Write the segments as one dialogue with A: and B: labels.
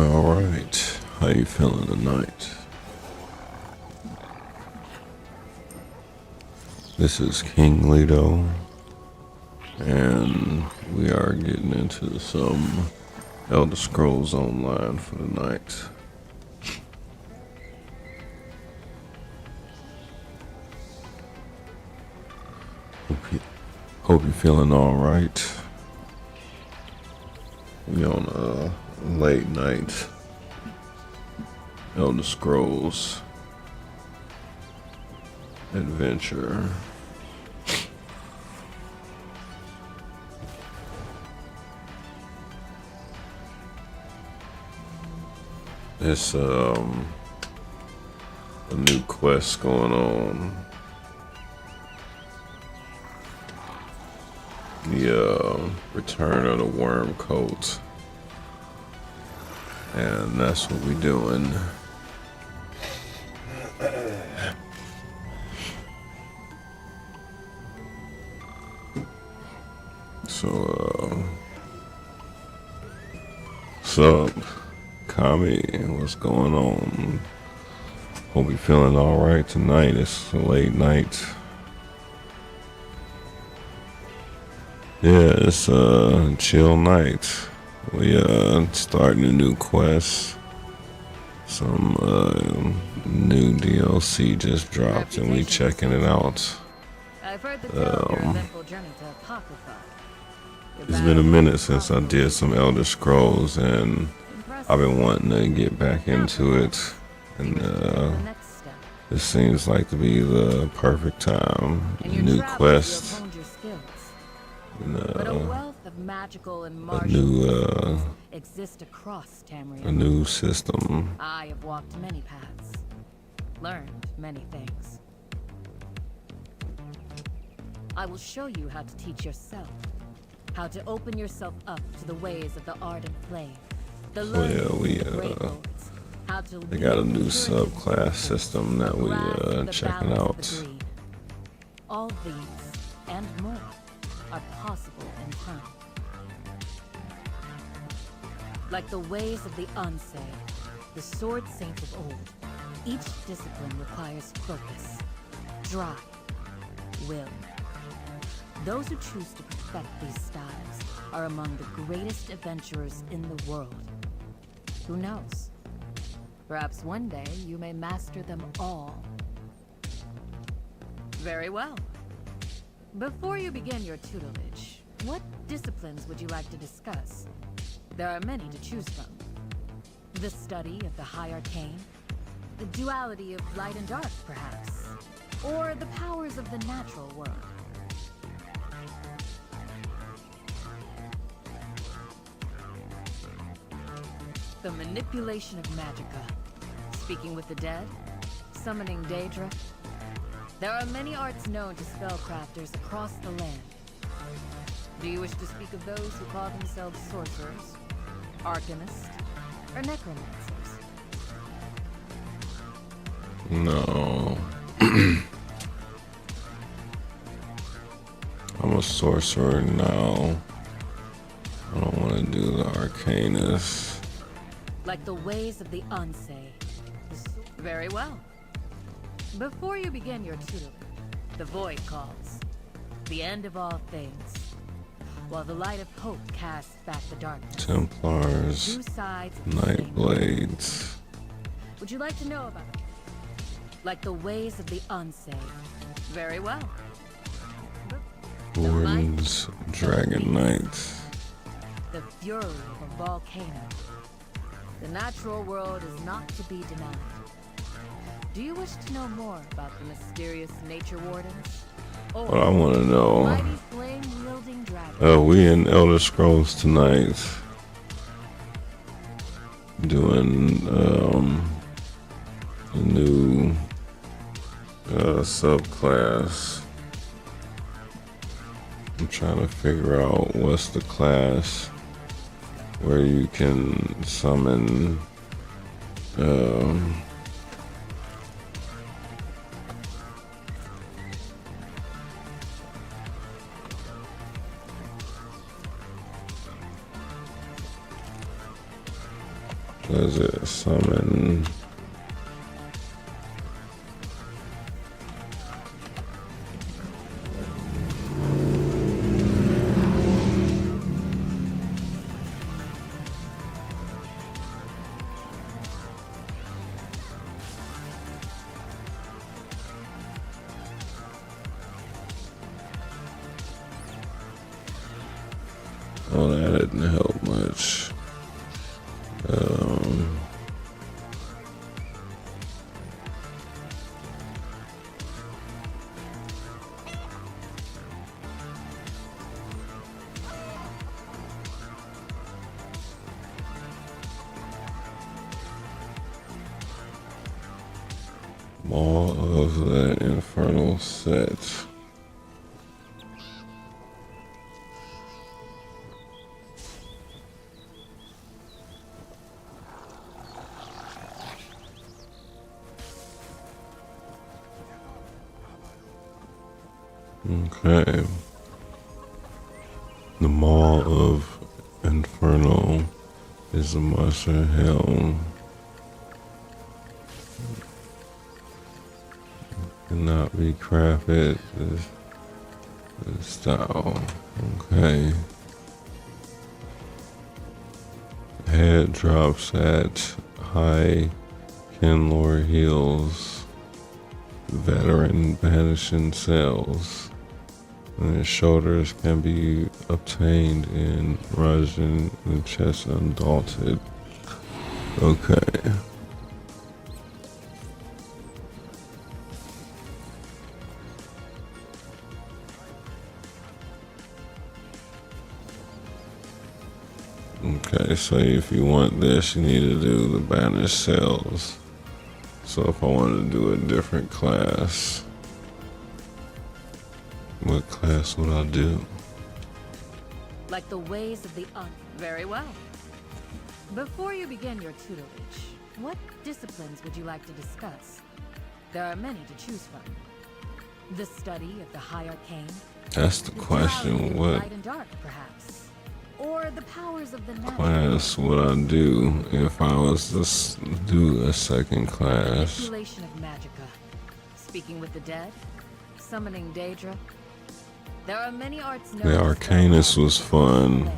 A: All right, how you feeling tonight? This is King Lido, and we are getting into some Elder Scrolls Online for the night. Hope you're feeling all right. We on a late night Elder Scrolls adventure. It's a new quest going on. The return of the worm coat, and that's what we doing. So what's up, Kami? What's going on? Hope you feeling all right tonight. It's a late night. Yeah, it's a chill night. We starting a new quest. Some new DLC just dropped, and we checking it out.
B: I've heard the tale of your eventful journey to Apocrypha.
A: It's been a minute since I did some Elder Scrolls, and I've been wanting to get back into it. And this seems like to be the perfect time. A new quest.
B: But a wealth of magical and
A: A
B: martial exist across Tamriel.
A: a new system.
B: I have walked many paths, learned many things. I will show you how to teach yourself, how to open yourself up to the ways of the ardent flame, the learning of the great lords, how to
A: They got a
B: lead
A: new
B: the
A: subclass system that we checking out.
B: All these and more are possible in time. Like the ways of the unsaved, the sword saints of old, each discipline requires focus, drive, will. Those who choose to perfect these styles are among the greatest adventurers in the world. Who knows? Perhaps one day you may master them all. Very well. Before you begin your tutelage, what disciplines would you like to discuss? There are many to choose from. The study of the high arcane, the duality of light and dark, perhaps, or the powers of the natural world. The manipulation of magicka, speaking with the dead, summoning Daedra. There are many arts known to spellcrafters across the land. Do you wish to speak of those who call themselves sorcerers, arcanists, or necromancers?
A: No. I'm a sorcerer now. I don't want to do the arcanist.
B: Like the ways of the unsay. Very well. Before you begin your tutelage, the void calls. The end of all things. While the light of hope casts back the darkness.
A: Templars,
B: Two sides of the same coin.
A: Nightblades.
B: Would you like to know about it? Like the ways of the unsay. Very well.
A: Wardens, Dragon Knights.
B: The fury of a volcano. The natural world is not to be denied. Do you wish to know more about the mysterious nature wardens? Or
A: What I want to know.
B: mighty flame-wielding dragons?
A: We in Elder Scrolls tonight. Doing a new subclass. I'm trying to figure out what's the class where you can summon Does it summon? Oh, that didn't help much. All of the infernal set. Okay. The Maw of Inferno is a monster hell. Cannot be crafted. This style. Okay. Head drops at high Kenlore heals. Veteran banishing cells. And his shoulders can be obtained in Rajan and chest undaunted. Okay. Okay, so if you want this, you need to do the banished cells. So if I wanted to do a different class, what class would I do?
B: Like the ways of the Very well. Before you begin your tutelage, what disciplines would you like to discuss? There are many to choose from. The study of the high arcane.
A: That's the question. What
B: Light and dark, perhaps. Or the powers of the night.
A: class would I do if I was to do a second class?
B: Manipulation of Magicka. Speaking with the dead. Summoning Daedra. There are many arts known
A: The
B: as
A: Arcanist was fun.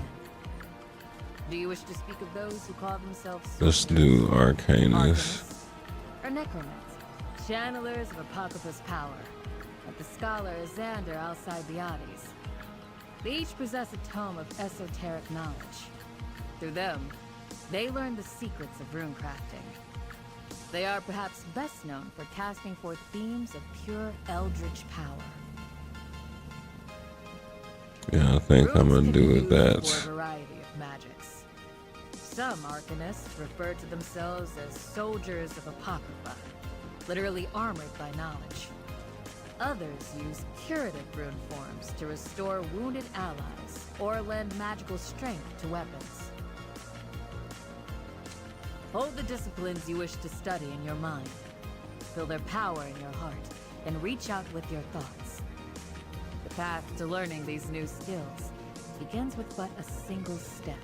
B: Do you wish to speak of those who call themselves
A: Let's do Arcanist.
B: Arcanists or Necromancy, channelers of Apocryphal power, like the scholar Xander Alcibiades. They each possess a tome of esoteric knowledge. Through them, they learn the secrets of rune crafting. They are perhaps best known for casting forth beams of pure eldritch power.
A: Yeah, I think I'm gonna
B: Runes can
A: do
B: be
A: with
B: used
A: that.
B: for a variety of magics. Some Arcanists refer to themselves as soldiers of Apocrypha, literally armored by knowledge. Others use curative rune forms to restore wounded allies or lend magical strength to weapons. Hold the disciplines you wish to study in your mind. Feel their power in your heart and reach out with your thoughts. The path to learning these new skills begins with but a single step.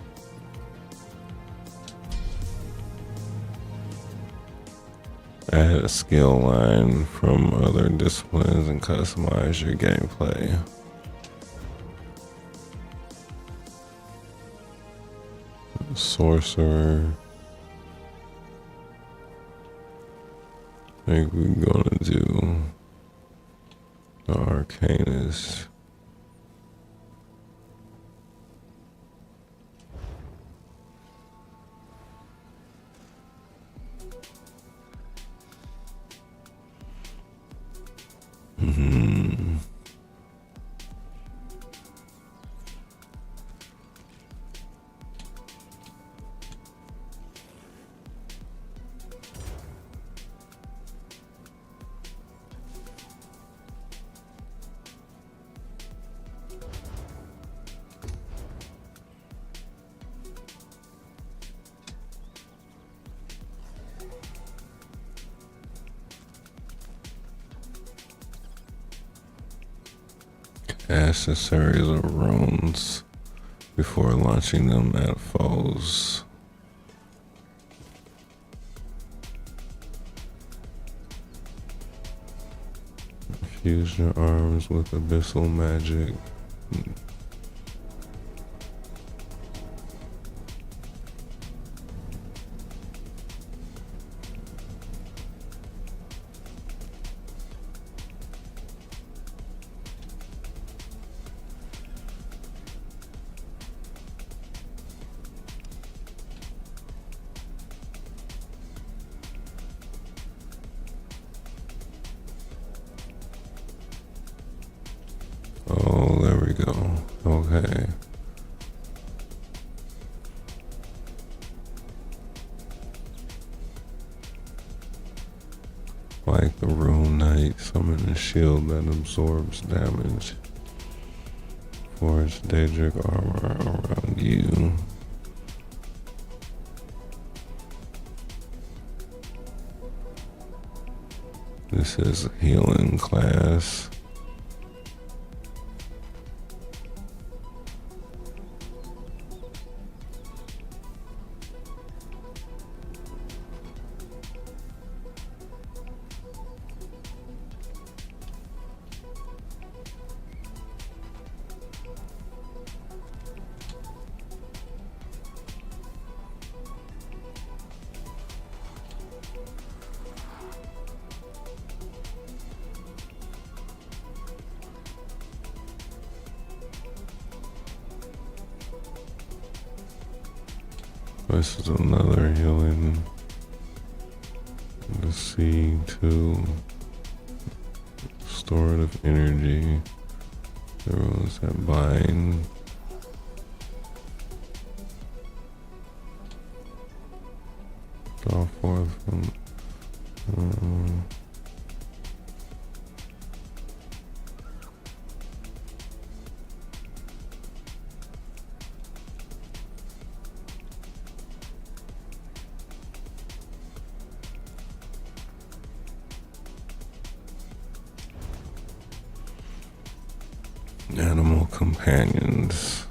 A: Add a skill line from other disciplines and customize your gameplay. Sorcerer. I think we're gonna do the Arcanist. Cast a series of runes before launching them at foes. Infuse your arms with abyssal magic. Oh, there we go. Okay. Like the Rune Knight, summon a shield that absorbs damage. Forge Daedric armor around you. This is a healing class. This is another healing. The C2. Restorative energy. There was that bind. Draw forth from. Animal companions.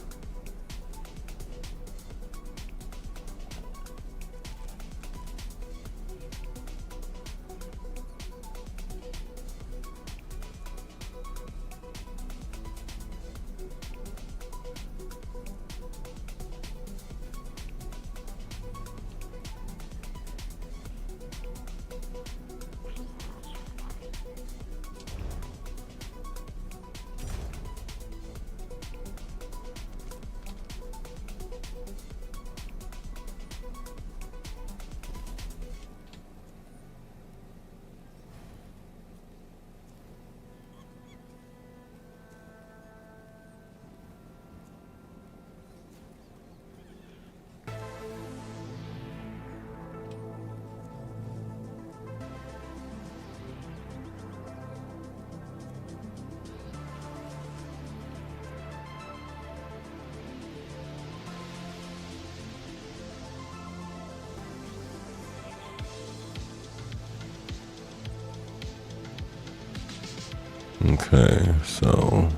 A: Okay, so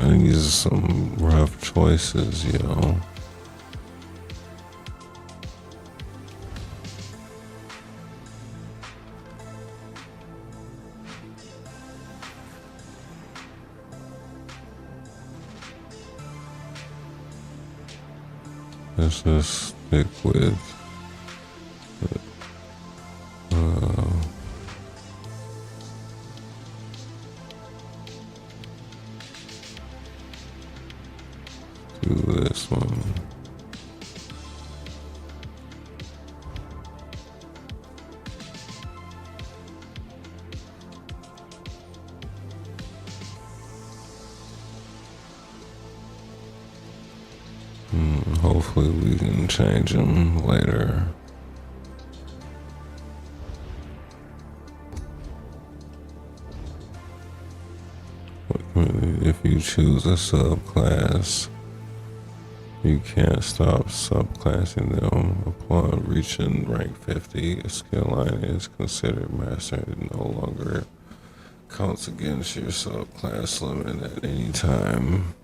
A: man, these are some rough choices, yo. Let's just stick with do this one. hopefully we can change them later. If you choose a subclass, you can't stop subclassing them. Upon reaching rank 50, a skill line is considered mastered and no longer counts against your subclass limit at any time.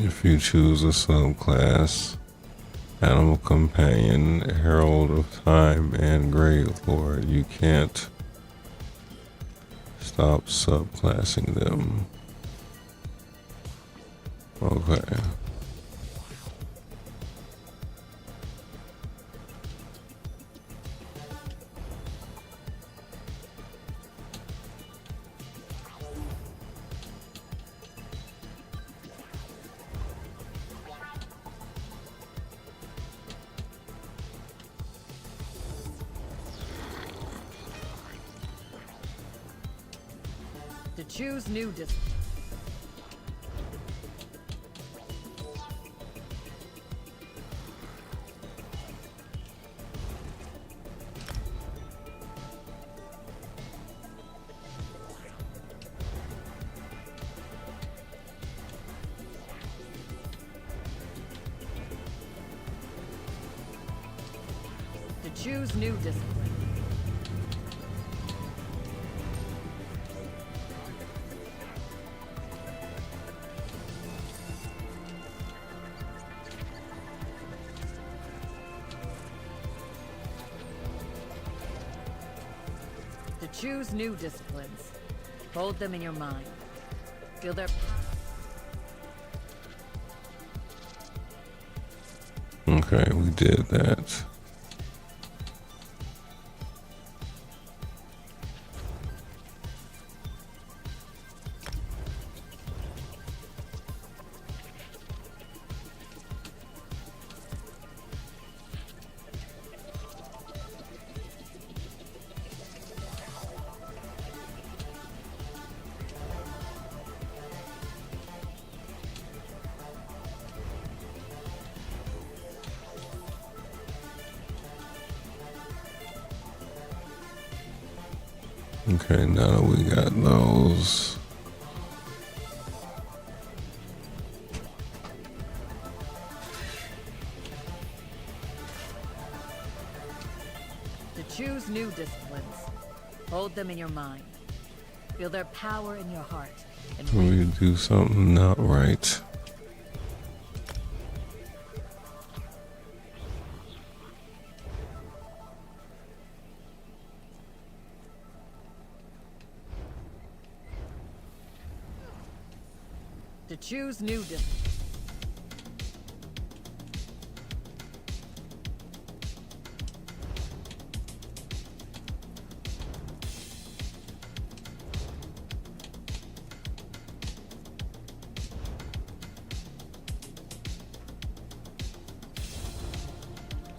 A: If you choose a subclass, Animal Companion, Herald of Time, and Great Lord, you can't stop subclassing them. Okay.
B: To choose new discipline. To choose new discipline. To choose new disciplines. Hold them in your mind. Feel their
A: Okay, we did that. Okay, now that we got those.
B: To choose new disciplines. Hold them in your mind. Feel their power in your heart. And
A: We do something not right.
B: to choose new disciplines.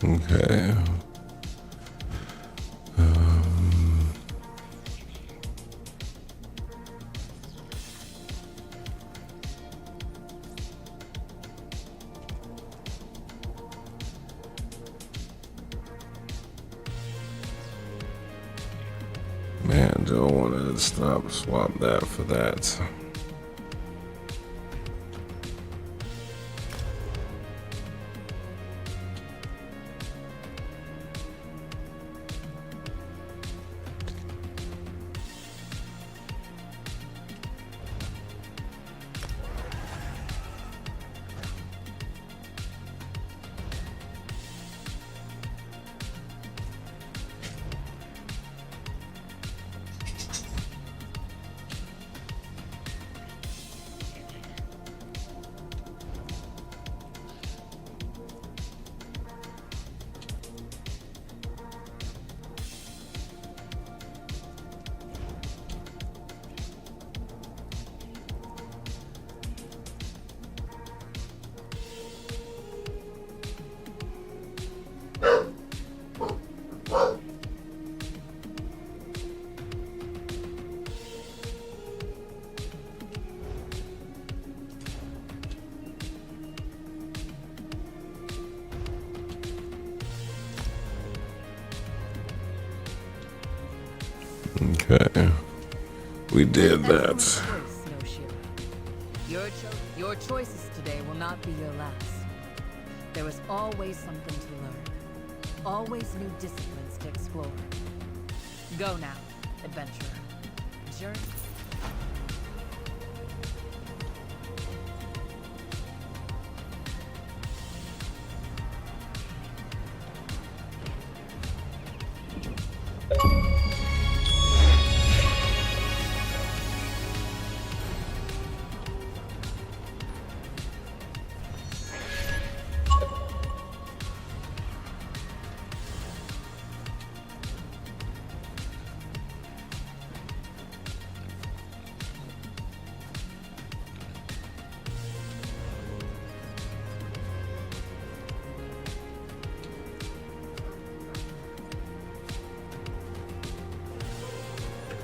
A: Okay. Man, do I want to swap that for that? Okay. We did that.
B: Choice, no Shira. Your choices today will not be your last. There is always something to learn. Always new disciplines to explore. Go now, adventurer. Journey.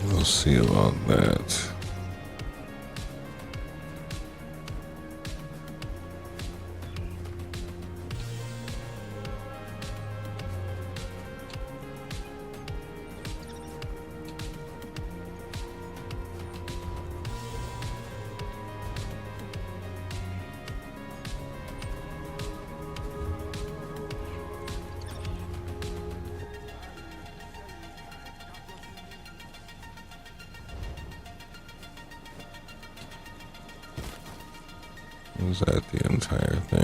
A: We'll see about that. Was that the entire thing?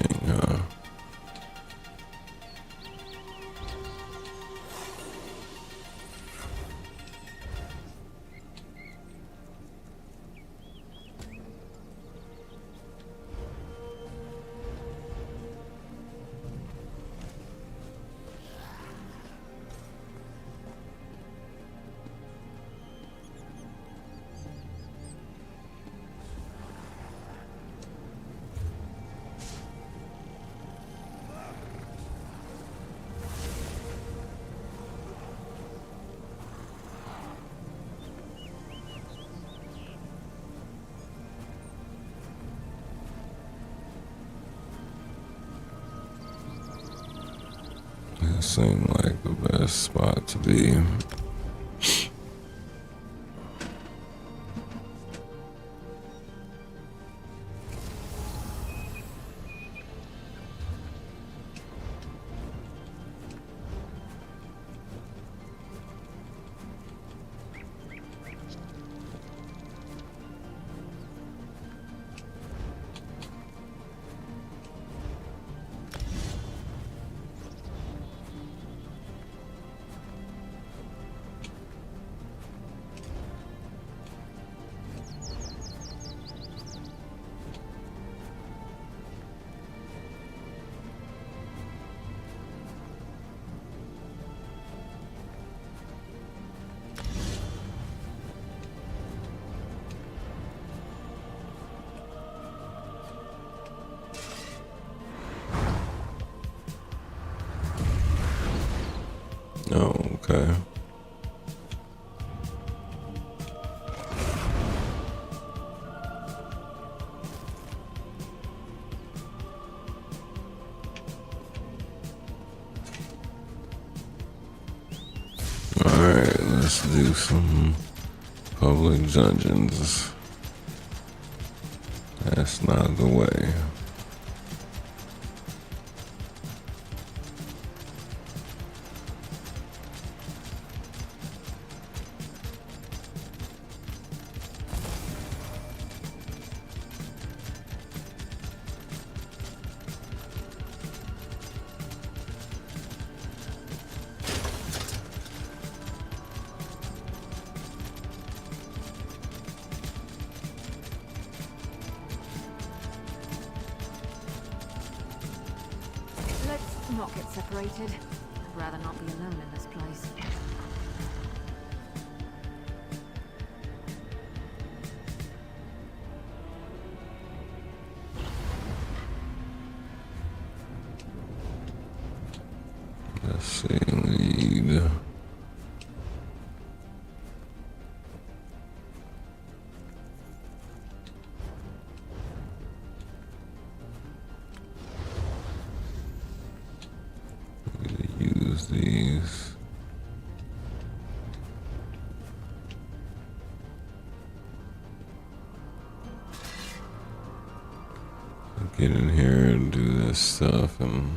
A: It seemed like the best spot to be. Oh, okay. Alright, let's do some public dungeons. That's not the way.
B: Let's not get separated. I'd rather not be alone in this place.
A: Let's see, lead. Use these. get in here and do this stuff and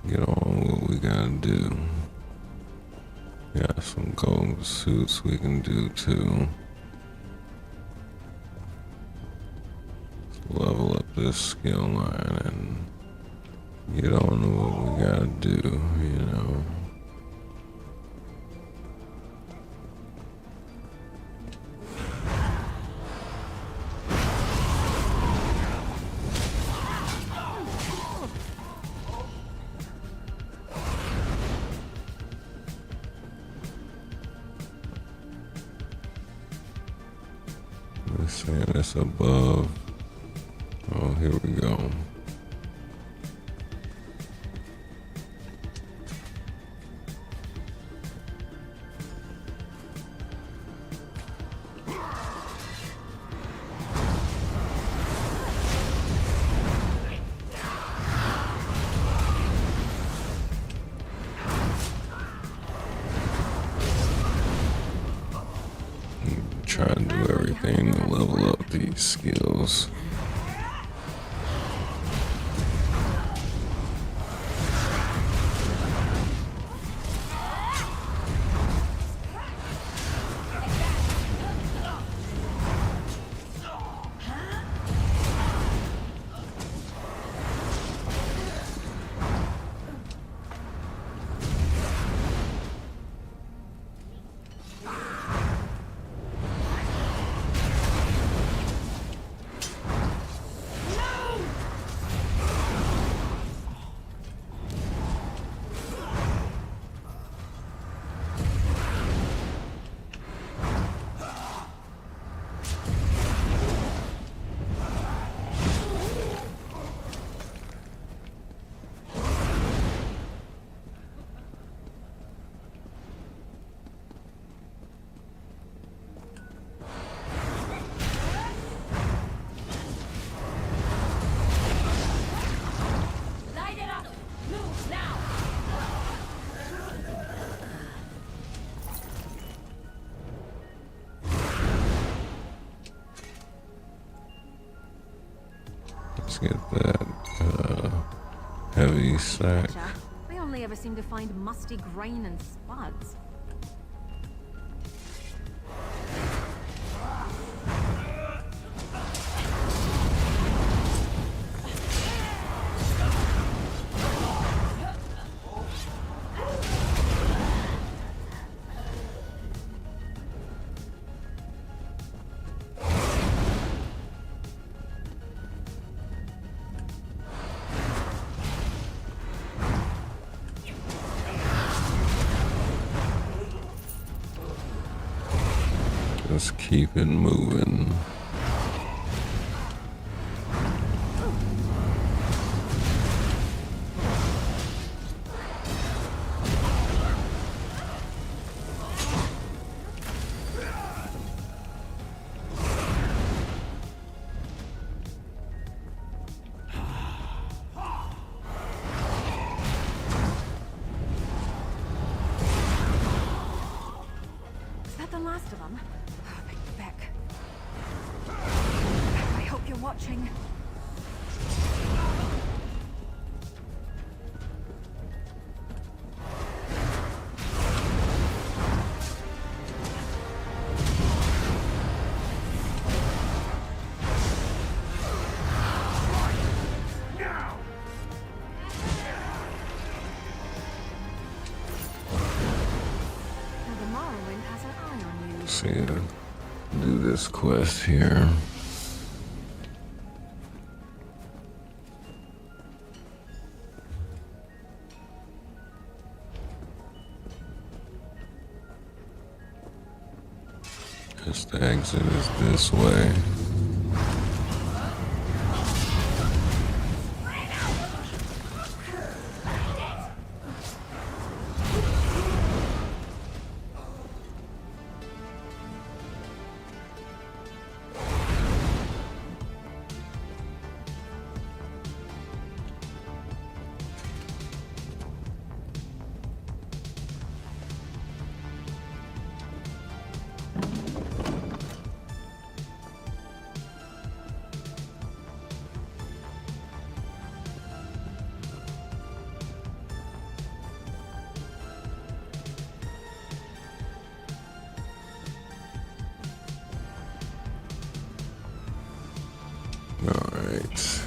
A: get on what we gotta do. Got some gold suits we can do too. Let's level up this skill line and get on to what we gotta do, you know. Let's say it's above. Oh, here we go. Try to do everything to level up these skills. Let's get that heavy sack.
B: We only ever seem to find musty grain and spuds.
A: Let's keep it moving.
B: Is that the last of them? Beck. I hope you're watching.
A: See, do this quest here. Because the exit is this way. All right.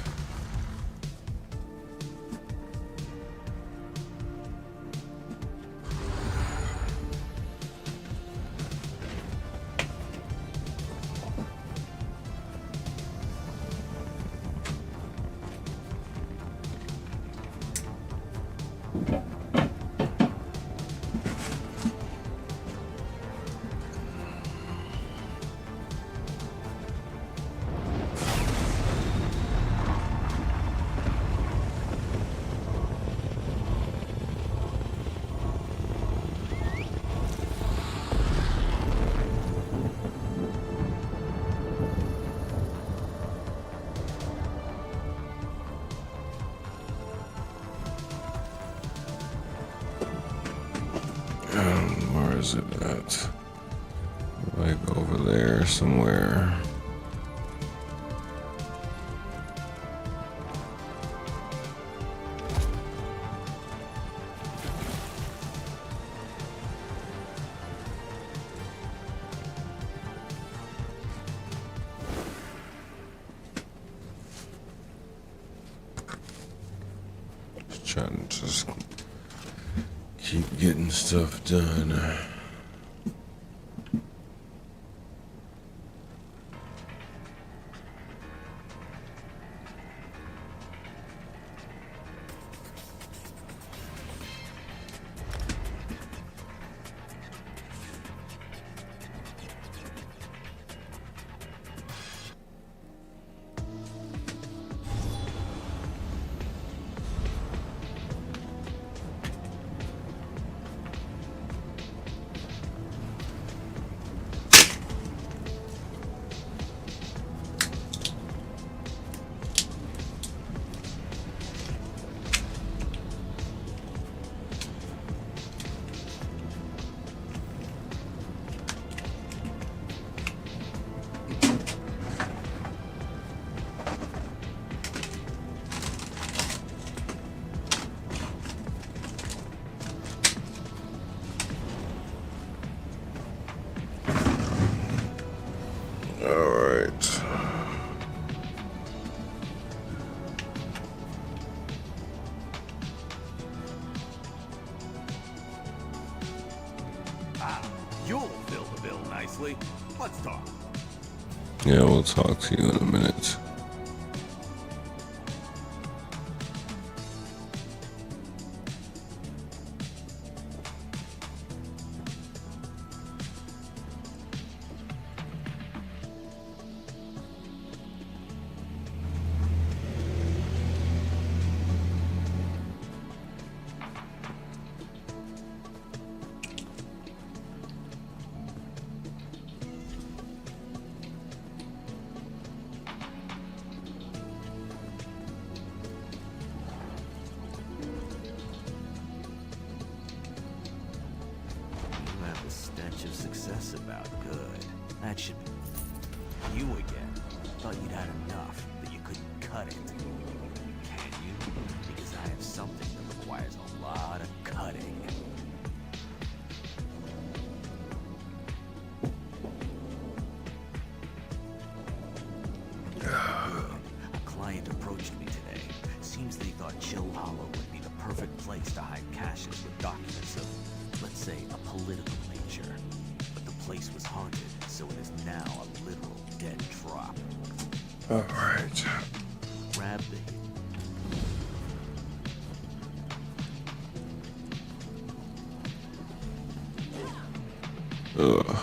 A: Where is it at? Like over there somewhere. Just trying to just keep getting stuff done. All right.
C: You'll fill the bill nicely. Let's talk.
A: Yeah, we'll talk to you in a minute.
C: You have a stench of success about. Good. That should be you again. Thought you'd had enough, but you couldn't cut it. Can you? Because I have something that requires a lot of cutting. A client approached me today. Seems they thought Chill Hollow would be the perfect place to hide caches with documents of, let's say, a political nature. But the place was haunted, so it is now a literal dead drop.
A: All right.
C: Grab the
A: Ugh.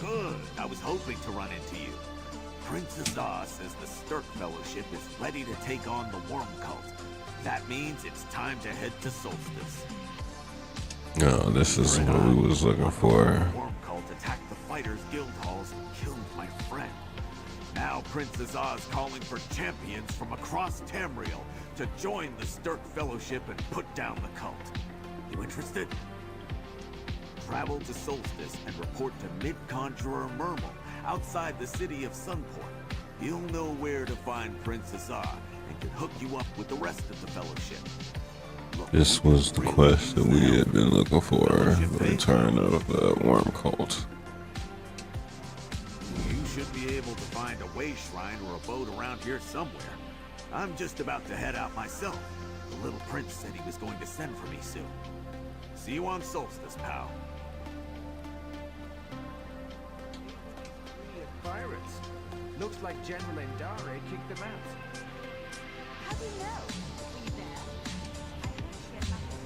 C: Good. I was hoping to run into you. Prince Azar says the Stirk Fellowship is ready to take on the Worm Cult. That means it's time to head to Solstice.
A: No, this is what we was looking for.
C: The Worm Cult attacked the Fighters Guild halls and killed my friend. Now Prince Azar is calling for champions from across Tamriel to join the Stirk Fellowship and put down the cult. You interested? Travel to Solstice and report to Mid-Conjurer Mermal outside the city of Sunport. He'll know where to find Prince Azar and can hook you up with the rest of the Fellowship. Look,
A: This was the quest that we had been looking for, the return of the Worm Cult.
C: you should be able to find a way shrine or a boat around here somewhere. I'm just about to head out myself. The little prince said he was going to send for me soon. See you on Solstice, pal.
D: Pirates. Looks like General Endare kicked them out.
E: How do you know? Were you there? I heard she had nothing.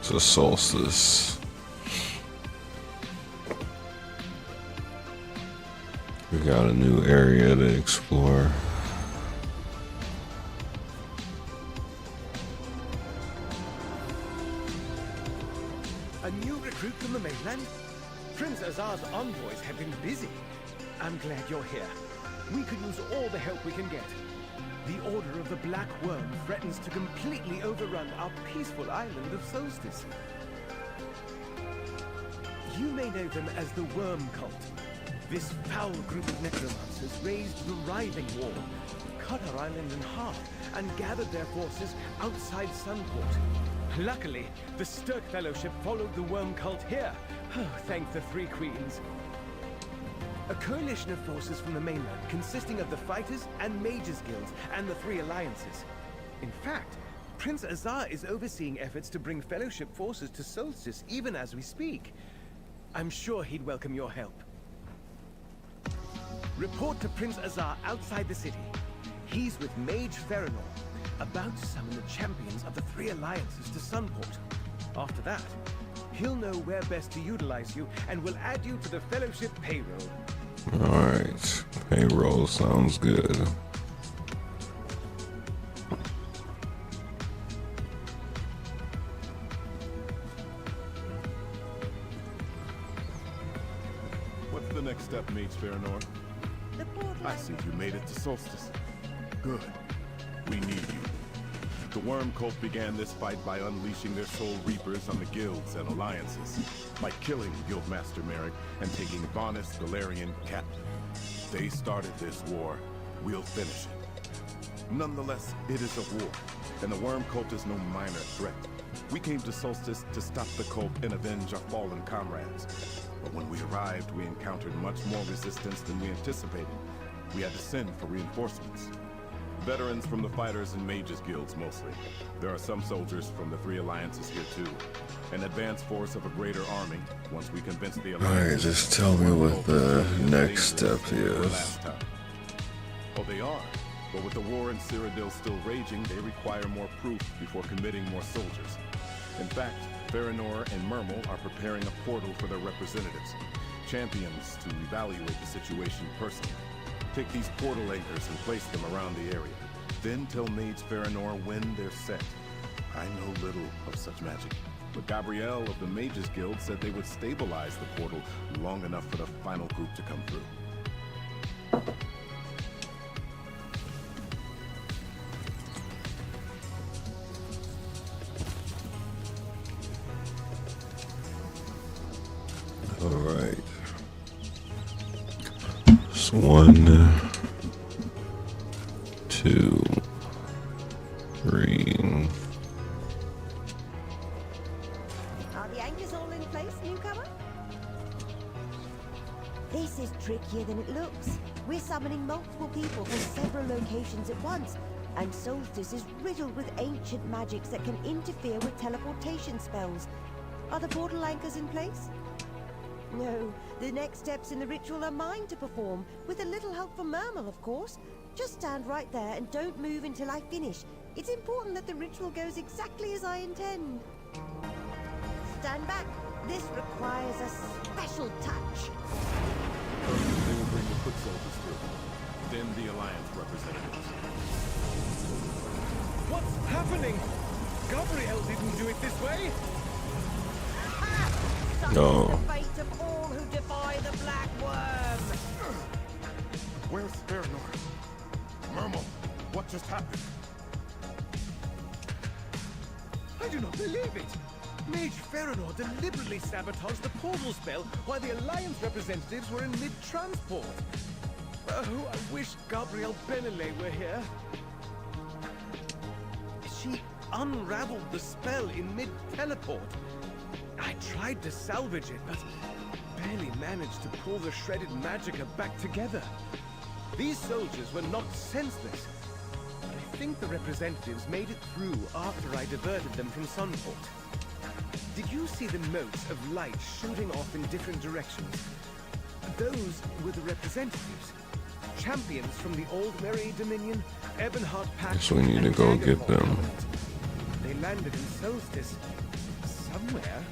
A: To Solstice. We got a new area to explore.
D: A new recruit from the mainland? Prince Azar's envoys have been busy. I'm glad you're here. We could use all the help we can get. The Order of the Black Worm threatens to completely overrun our peaceful island of Solstice. You may know them as the Worm Cult. This foul group of necromancers raised the Writhing War, cut our island in half, and gathered their forces outside Sunport. Luckily, the Stirk Fellowship followed the Worm Cult here. Oh, thank the Three Queens. A coalition of forces from the mainland consisting of the Fighters and Mages Guilds and the Three Alliances. In fact, Prince Azar is overseeing efforts to bring Fellowship forces to Solstice even as we speak. I'm sure he'd welcome your help. Report to Prince Azar outside the city. He's with Mage Feranor, about to summon the champions of the Three Alliances to Sunport. After that, he'll know where best to utilize you and will add you to the Fellowship payroll.
A: Alright, payroll sounds good.
F: What's the next step, Mage Feranor?
E: The portal.
F: I see you made it to Solstice. Good. We need you. The Worm Cult began this fight by unleashing their Soul Reapers on the guilds and alliances, by killing Guildmaster Merrick and taking Vonis Galarian captive. They started this war. We'll finish it. Nonetheless, it is a war, and the Worm Cult is no minor threat. We came to Solstice to stop the cult and avenge our fallen comrades. But when we arrived, we encountered much more resistance than we anticipated. We had to send for reinforcements. Veterans from the Fighters and Mages Guilds, mostly. There are some soldiers from the Three Alliances here, too. An advanced force of a greater army, once we convince the Alliance...
A: Alright, just tell me what the next step is.
F: Oh, they are. But with the war in Cyrodiil still raging, they require more proof before committing more soldiers. In fact, Feranor and Mermal are preparing a portal for their representatives, champions to evaluate the situation personally. Take these portal anchors and place them around the area. Then tell Mage Feranor when they're set. I know little of such magic, but Gabrielle of the Mages Guild said they would stabilize the portal long enough for the final group to come through.
A: Alright. It's 1, 2, 3.
E: Are the anchors all in place, newcomer? This is trickier than it looks. We're summoning multiple people from several locations at once, and Solstice is riddled with ancient magics that can interfere with teleportation spells. Are the portal anchors in place? No, the next steps in the ritual are mine to perform, with a little help from Mermal, of course. Just stand right there and don't move until I finish. It's important that the ritual goes exactly as I intend. stand back. This requires a special touch.
F: They will bring the foot soldiers through. Then the Alliance representatives.
D: What's happening? Gabriel didn't do it this way.
E: Such
A: No.
E: is the fate of all who defy the Black Worm.
F: Where's Feanor? Mermal, what just happened?
D: I do not believe it. Mage Feanor deliberately sabotaged the portal spell while the Alliance representatives were in mid-transport. Oh, I wish Gabrielle Benelay were here. She unraveled the spell in mid-teleport. I tried to salvage it, but barely managed to pull the shredded magicka back together. These soldiers were knocked senseless. I think the representatives made it through after I diverted them from Sunport. Did you see the motes of light shooting off in different directions? Those were the representatives. Champions from the old Merry Dominion, Ebonheart Pact,
A: Guess we need to
D: and
A: go
D: Daggerfall
A: get them.
D: Covenant. They landed in Solstice. Somewhere.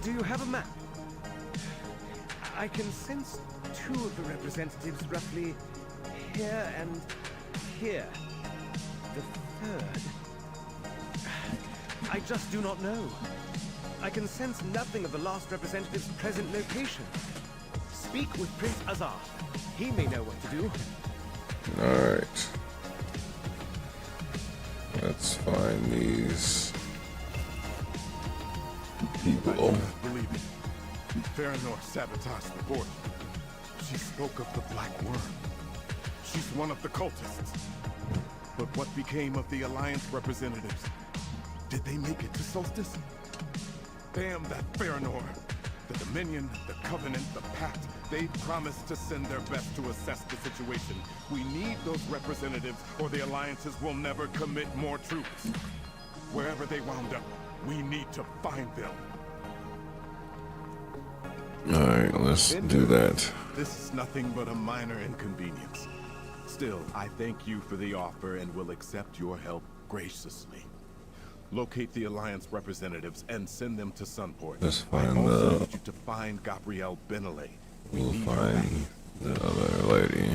D: Do you have a map? I can sense two of the representatives roughly here and here. The third... I just do not know. I can sense nothing of the last representative's present location. Speak with Prince Azar. He may know what to do.
A: Alright. Let's find these
F: I
A: people.
F: cannot believe it. Feanor sabotaged the portal. She spoke of the Black Worm. She's one of the cultists. But what became of the Alliance representatives? Did they make it to Solstice? Damn that Feanor! The Dominion, the Covenant, the Pact, they promised to send their best to assess the situation. We need those representatives, or the Alliances will never commit more troops. Wherever they wound up, we need to find them.
A: Alright, let's do that.
F: This is nothing but a minor inconvenience. Still, I thank you for the offer and will accept your help graciously. Locate the Alliance representatives and send them to Sunport.
A: Let's
F: I
A: find
F: also
A: the-
F: need you to find Gabrielle Benelay. We
A: We'll
F: need her back
A: find
F: here.
A: the other lady.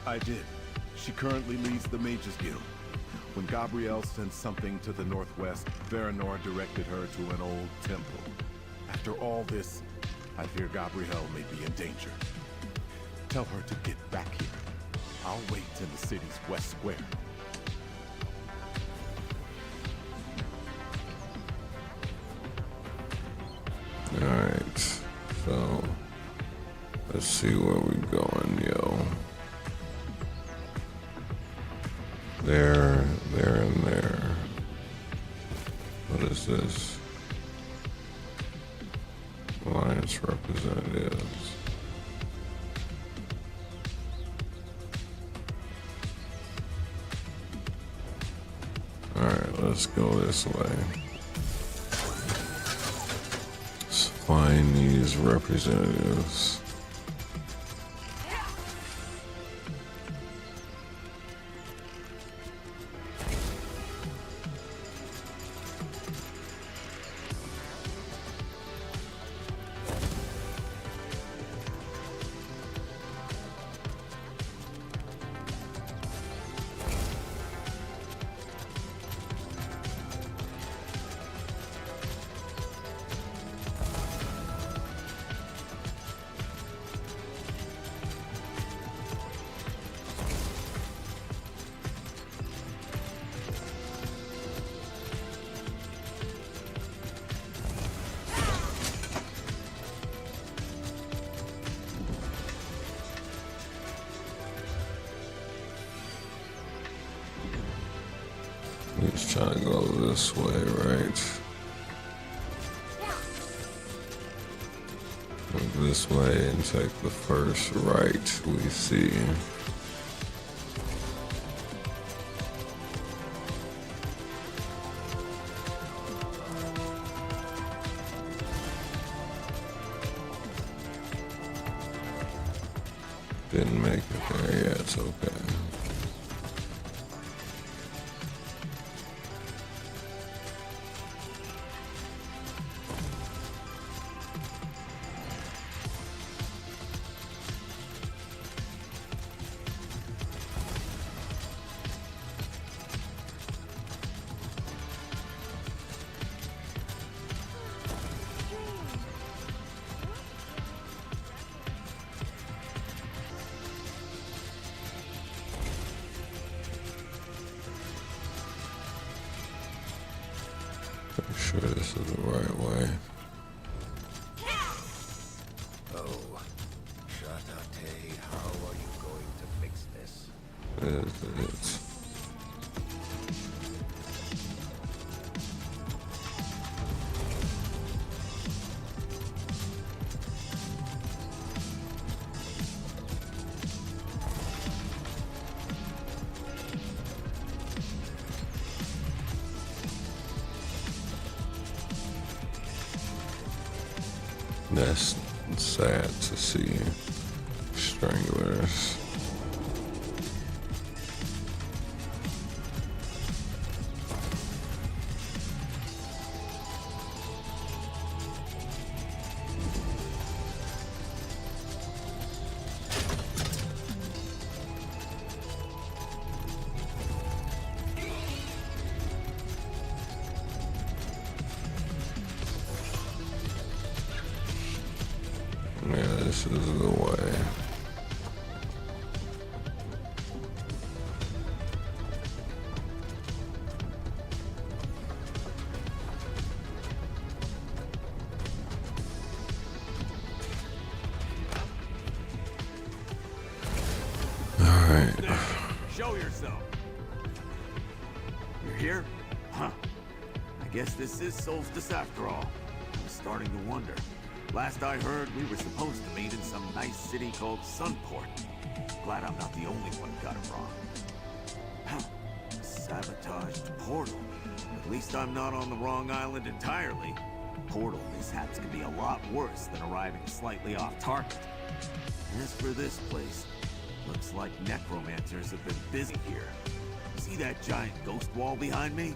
F: I did. She currently leads the Mages Guild. When Gabrielle sent something to the northwest, Feanor directed her to an old temple. After all this, I fear Gabrielle may be in danger. Tell her to get back here. I'll wait in the city's west square.
A: Alright, so let's see where we going, yo. There, and there. What is this? Alliance representatives. Alright, let's go this way. Let's find these representatives. We're just trying to go this way, right? Go this way and take the first right we see. Didn't make it there yet, okay. sure this is the right way.
G: Oh, Shatate, how are you going to fix this?
A: It's that's sad to see. Stranglers. Yeah, this is the way. Alright.
C: Show yourself. You're here? Huh. I guess this is Solstice after all. I'm starting to wonder. Last I heard, we were supposed to meet in some nice city called Sunport. Glad I'm not the only one who got it wrong. Huh. Sabotaged portal. At least I'm not on the wrong island entirely. Portal mishaps can be a lot worse than arriving slightly off target. As for this place, looks like necromancers have been busy here. See that giant ghost wall behind me?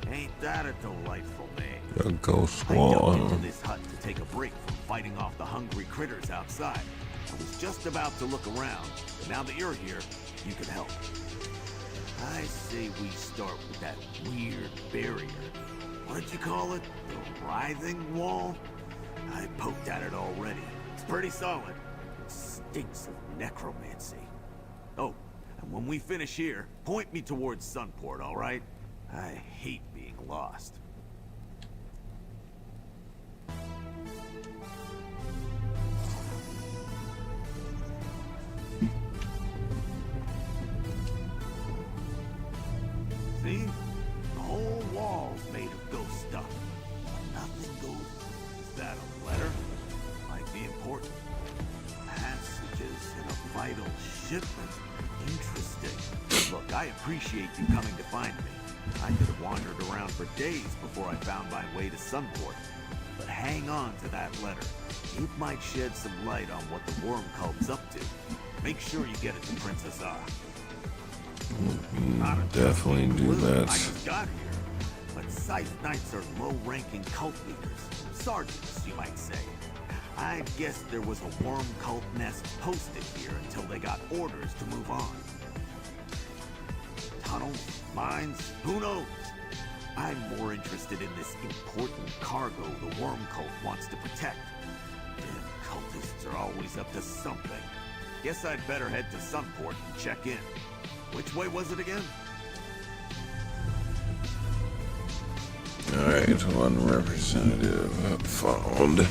C: Ain't that a delightful name?
A: A ghost
C: I
A: wall.
C: dug into this hut to take a break from fighting off the hungry critters outside. I was just about to look around, but now that you're here, you can help. I say we start with that weird barrier. What did you call it? The writhing wall? I poked at it already. It's pretty solid. It stinks of necromancy. Oh, and when we finish here, point me towards Sunport, all right? I hate being lost. See? The whole wall's made of ghost stuff. Nothing goes. Is that a letter? Might be important. Passages in a vital shipment. Interesting. Look, I appreciate you coming to find me. I could have wandered around for days before I found my way to Sunport. But hang on to that letter. It might shed some light on what the worm cult's up to. Make sure you get it to Princess Ah.
A: Definitely do
C: I
A: that.
C: just got here, but Scythe Knights are low-ranking cult leaders. Sergeants, you might say. I guess there was a worm cult nest posted here until they got orders to move on. Tunnels, mines, who knows? I'm more interested in this important cargo the worm cult wants to protect. Damn cultists are always up to something. Guess I'd better head to Sunport and check in. Which way was it again?
A: Alright, one representative found.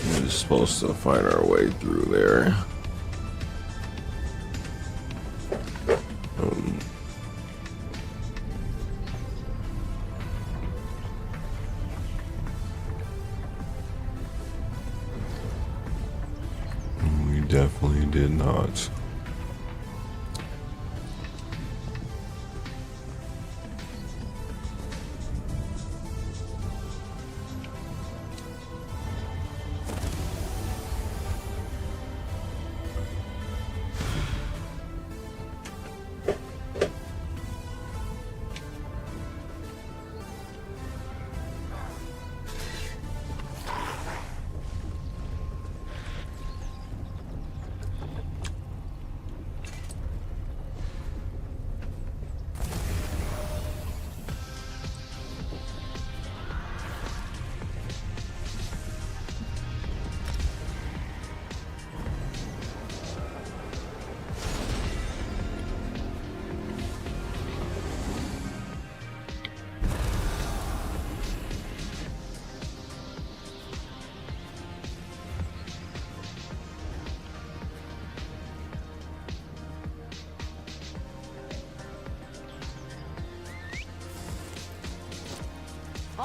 A: We're supposed to find our way through there. We definitely did not.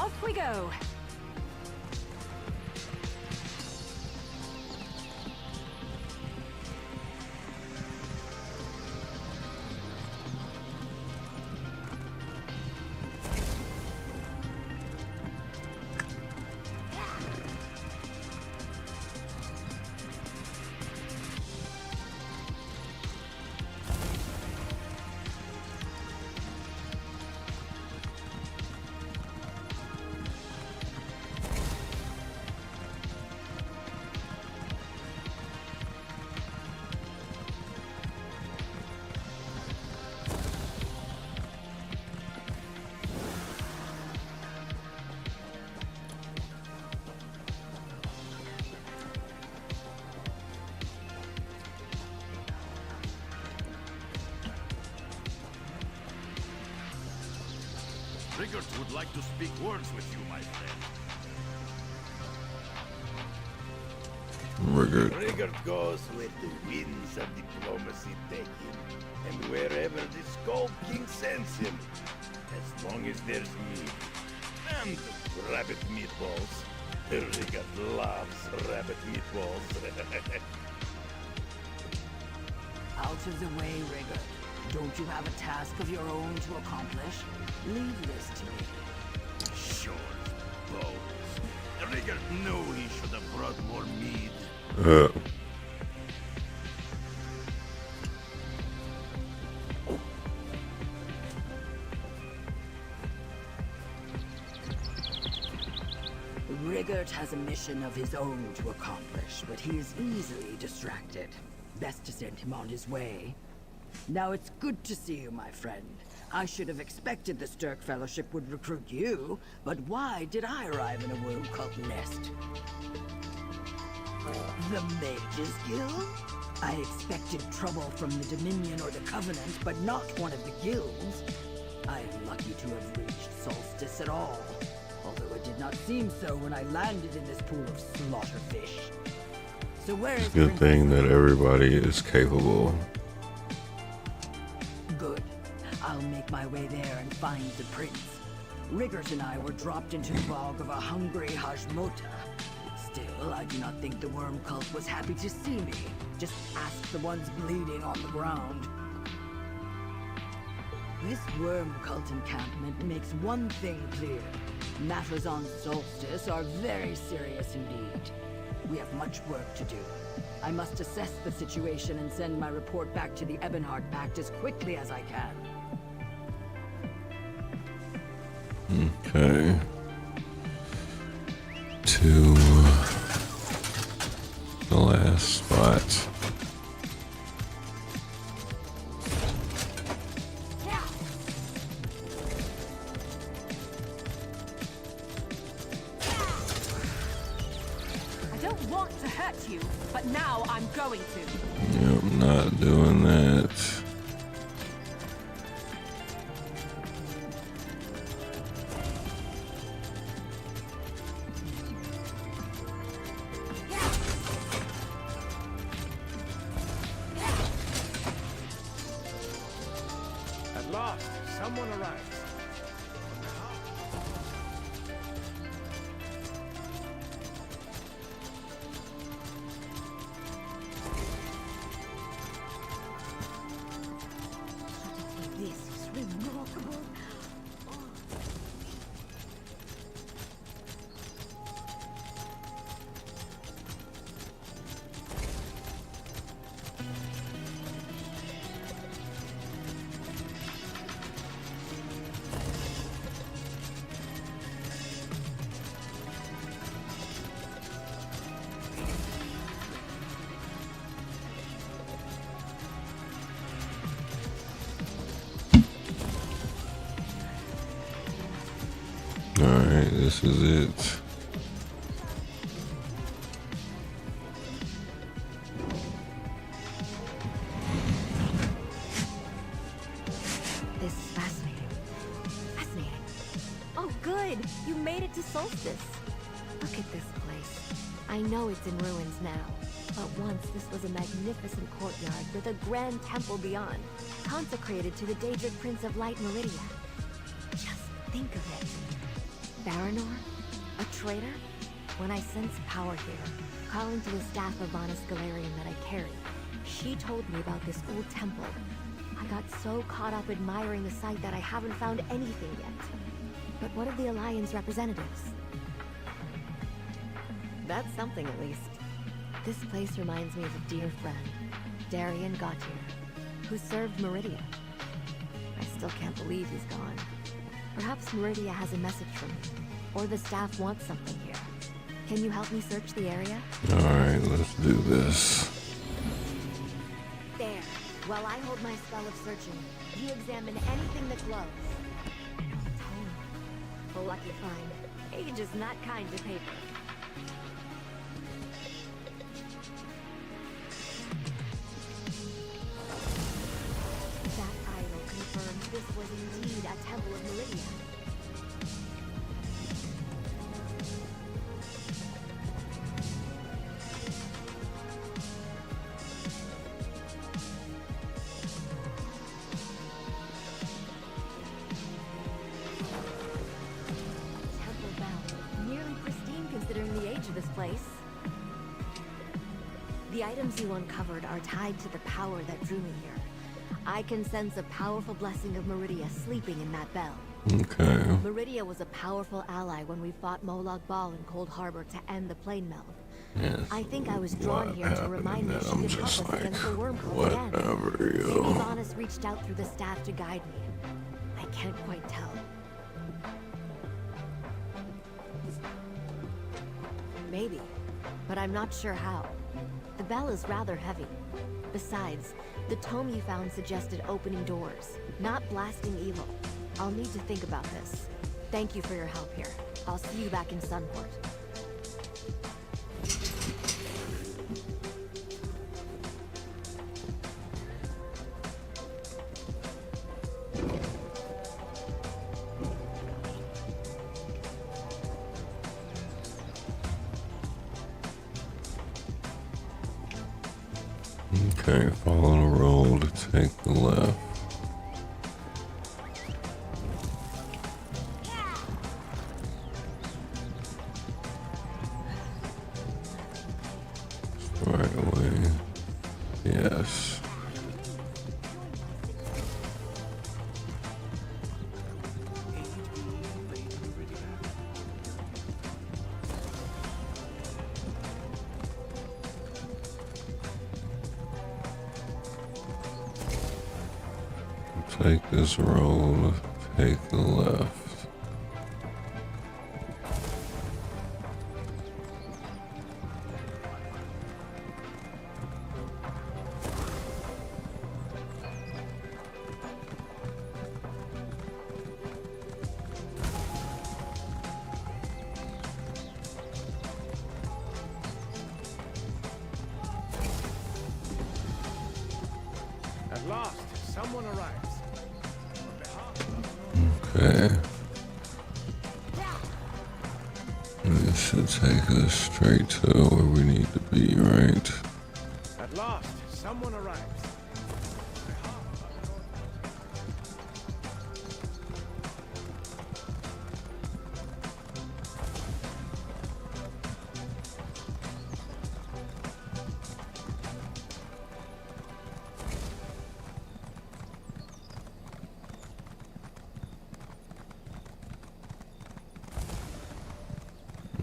B: Off we go.
H: Rigert would like to speak words with you, my friend.
A: Rigert.
G: Rigert goes where the winds of diplomacy take him, and wherever the Skull King sends him. As long as there's meat. And rabbit meatballs. Rigert loves rabbit meatballs.
I: Out of the way, Rigert. Don't you have a task of your own to accomplish? Leave this to me.
H: Sure, bones. Rigert knew he should have brought more meat.
I: Rigert has a mission of his own to accomplish, but he is easily distracted. Best to send him on his way. Now it's good to see you, my friend. I should have expected the Stirk Fellowship would recruit you, but why did I arrive in a worm cult nest? The Mages Guild? I expected trouble from the Dominion or the Covenant, but not one of the guilds. I am lucky to have reached Solstice at all, although it did not seem so when I landed in this pool of slaughterfish. So where is
A: Good thing that everybody is capable.
I: Good. I'll make my way there and find the prince. Rigert and I were dropped into the bog of a hungry Hajmota. Still, I do not think the worm cult was happy to see me. Just ask the ones bleeding on the ground. This worm cult encampment makes one thing clear. Matters on Solstice are very serious indeed. We have much work to do. I must assess the situation and send my report back to the Ebonheart Pact as quickly as I can.
A: Okay. To the last spot.
B: I don't want to hurt you, but now I'm going to.
A: Yep, not doing that.
D: At last, someone arrives.
E: This is remarkable.
A: Alright, this is it.
B: This is fascinating. Fascinating. Oh, good. You made it to Solstice. Look at this place. I know it's in ruins now, but once this was a magnificent courtyard with a grand temple beyond, consecrated to the Daedric Prince of Light Meridia. Just think of it. Baranor? A traitor? When I sense power here, calling to the staff of Vana Scalarian that I carry, she told me about this old temple. I got so caught up admiring the site that I haven't found anything yet. But what of the Alliance representatives? That's something at least. This place reminds me of a dear friend, Darian Gautier, who served Meridia. I still can't believe he's gone. Perhaps Meridia has a message for me, or the staff wants something here. Can you help me search the area?
A: Alright, let's do this.
B: There. While I hold my spell of searching, you examine anything that glows. Tone. A lucky find. Age is not kind to paper. That idol confirms this was indeed a temple of Meridia. Temple bell, nearly pristine considering the age of this place. The items you uncovered are tied to the power that drew me here. I can sense a powerful blessing of Meridia sleeping in that bell.
A: Okay.
B: Meridia was a powerful ally when we fought Molag Bal in Cold Harbor to end the plane meld.
A: Yes.
B: I think I was drawn
A: What
B: here to
A: happened
B: remind me
A: and
B: she
A: I'm
B: could help
A: just
B: us
A: like,
B: against the worm cult again.
A: whatever,
B: Maybe
A: yo.
B: Vanas reached out through the staff to guide me. I can't quite tell. Maybe, but I'm not sure how. The bell is rather heavy. Besides, the tome you found suggested opening doors, not blasting evil. I'll need to think about this. Thank you for your help here. I'll see you back in Sunport.
A: Okay, follow the road to take the left. Right away. Yes. Take this road, take the left.
D: At last, someone arrives.
A: Okay. This should take us straight to where we need to be, right?
D: At last, someone arrives.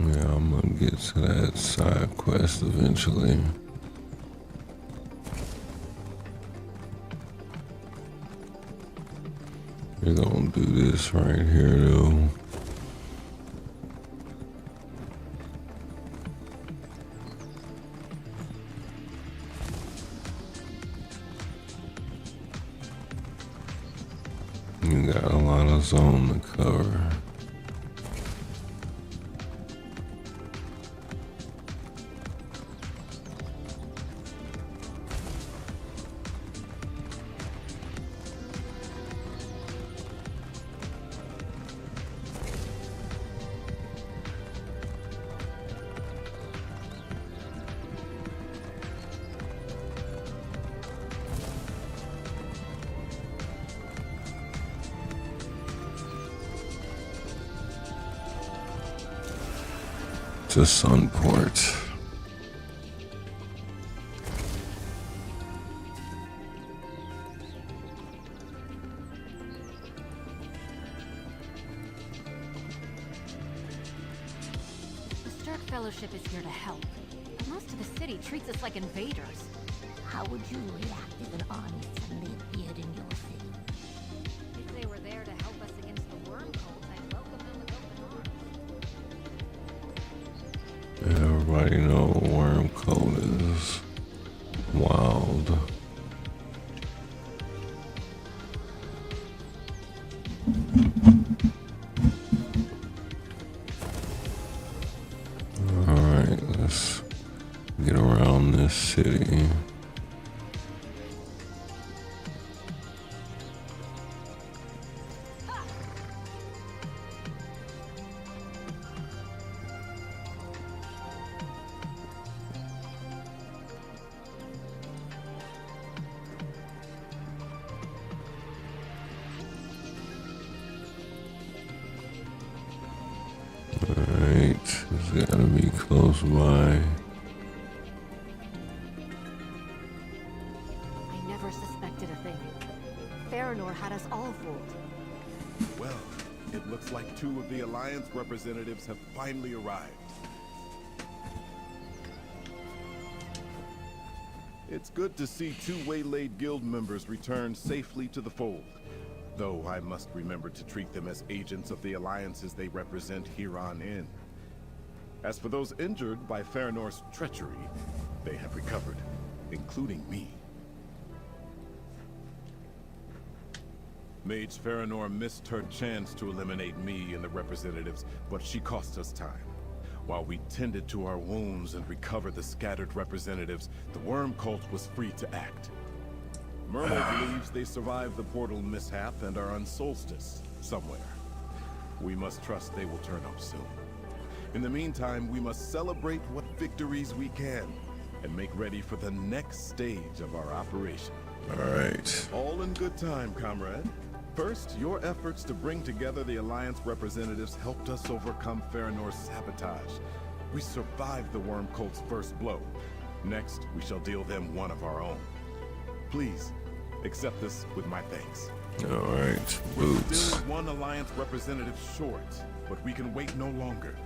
A: Yeah, I'm gonna get to that side quest eventually. We're gonna do this right here though. You got a lot of zone to cover. to Sunport.
B: The Stark Fellowship is here to help, but most of the city treats us like invaders.
E: How would you react if an army suddenly appeared in your city?
B: If they were there to help us against the worm cult, I'd welcome them with open arms.
A: Everybody know Worm Cult is wild. Alright, let's get around this city. Alright, it's gotta be close by.
B: I never suspected a thing. Farinor had us all fooled.
F: Well, it looks like 2 of the Alliance representatives have finally arrived. It's good to see 2 waylaid guild members return safely to the fold. Though I must remember to treat them as agents of the alliances they represent here on in. As for those injured by Farinor's treachery, they have recovered, including me. Mage Farinor missed her chance to eliminate me and the representatives, but she cost us time. While we tended to our wounds and recovered the scattered representatives, the Worm Cult was free to act. Myrtle believes they survived the portal mishap and are on Solstice, somewhere. We must trust they will turn up soon. In the meantime, we must celebrate what victories we can, and make ready for the next stage of our operation.
A: Alright.
F: All in good time, comrade. First, your efforts to bring together the Alliance representatives helped us overcome Farinor's sabotage. We survived the Worm Cult's first blow. Next, we shall deal them one of our own. Please, accept this with my thanks.
A: Alright,
F: We're
A: boots.
F: still 1 Alliance representative short, but we can wait no longer.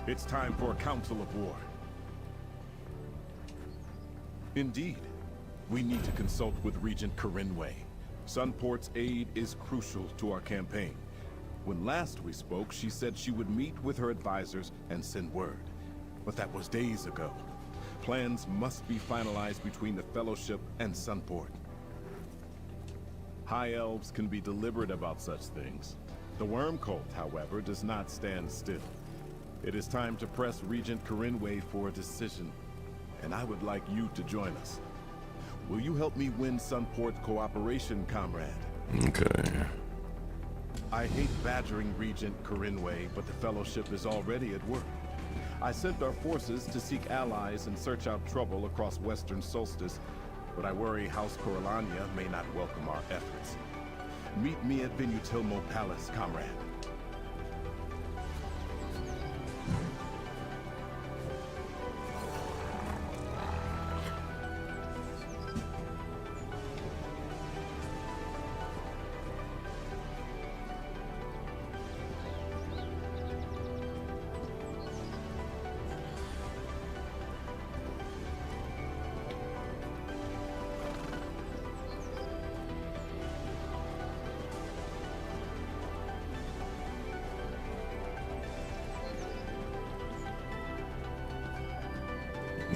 F: It's time for a council of war. Indeed, we need to consult with Regent Corinway. Sunport's aid is crucial to our campaign. When last we spoke, she said she would meet with her advisors and send word. But that was days ago. Plans must be finalized between the Fellowship and Sunport. High Elves can be deliberate about such things. The Worm Cult, however, does not stand still. It is time to press Regent Corinway for a decision, and I would like you to join us. Will you help me win Sunport cooperation, comrade?
A: Okay.
F: I hate badgering Regent Corinway, but the Fellowship is already at work. I sent our forces to seek allies and search out trouble across Western Solstice, but I worry House Corellania may not welcome our efforts. Meet me at Venutilmo Palace, comrade.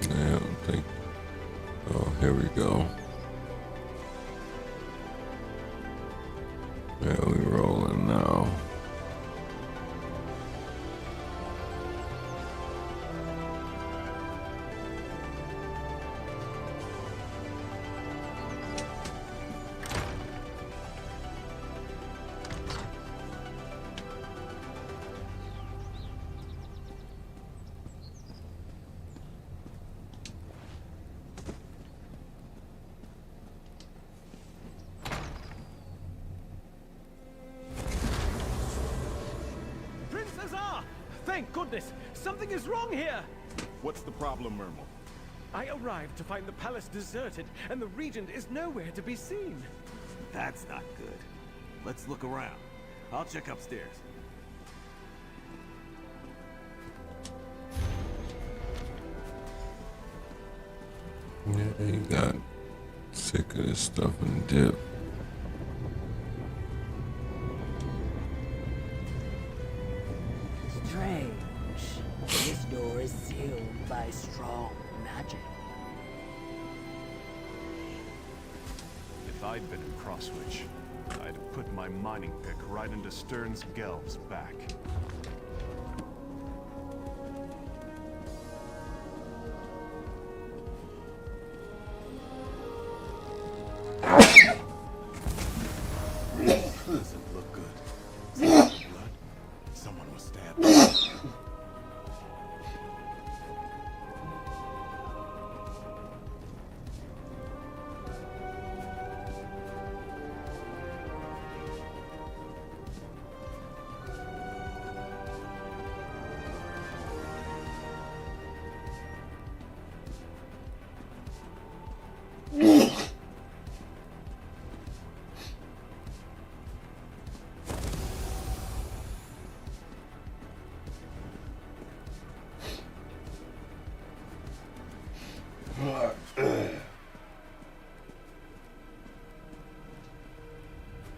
A: Yeah, I don't think. Oh, here we go. Yeah, we rolling now.
D: Thank goodness! Something is wrong here!
F: What's the problem, Mermal?
D: I arrived to find the palace deserted, and the regent is nowhere to be seen.
C: That's not good. Let's look around. I'll check upstairs.
A: Yeah, he got sick of this stuff and dip.
I: Strange. This door is sealed by strong magic.
J: If I'd been in Crosswitch, I'd have put my mining pick right into Stern's Gelb's back.
F: Doesn't look good. Blood? Someone was stabbed.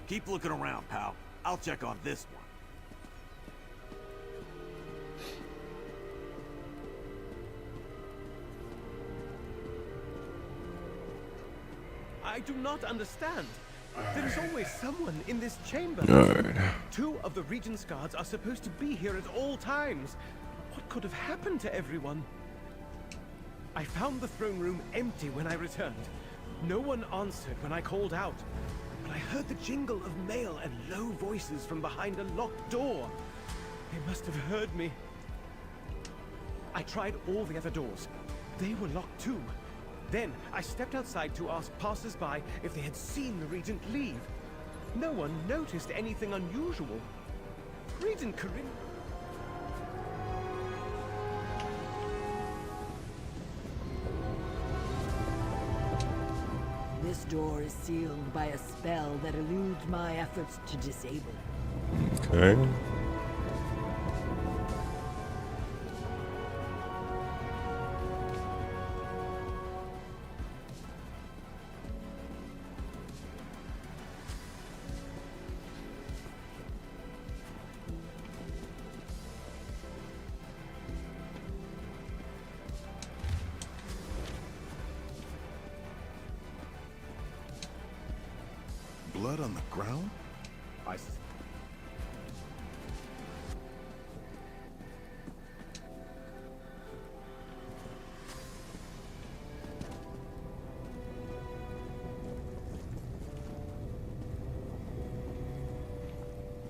C: Keep looking around, pal. I'll check on this one.
D: I do not understand. There is always someone in this chamber.
A: Alright.
D: 2 of the regent's guards are supposed to be here at all times. What could have happened to everyone? I found the throne room empty when I returned. No one answered when I called out. But I heard the jingle of mail and low voices from behind a locked door. They must have heard me. I tried all the other doors. They were locked too. Then I stepped outside to ask passers-by if they had seen the regent leave. No one noticed anything unusual. Regent Corinne...
I: This door is sealed by a spell that eludes my efforts to disable.
A: Okay.
F: Blood on the ground?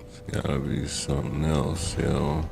A: It's gotta be something else, yo.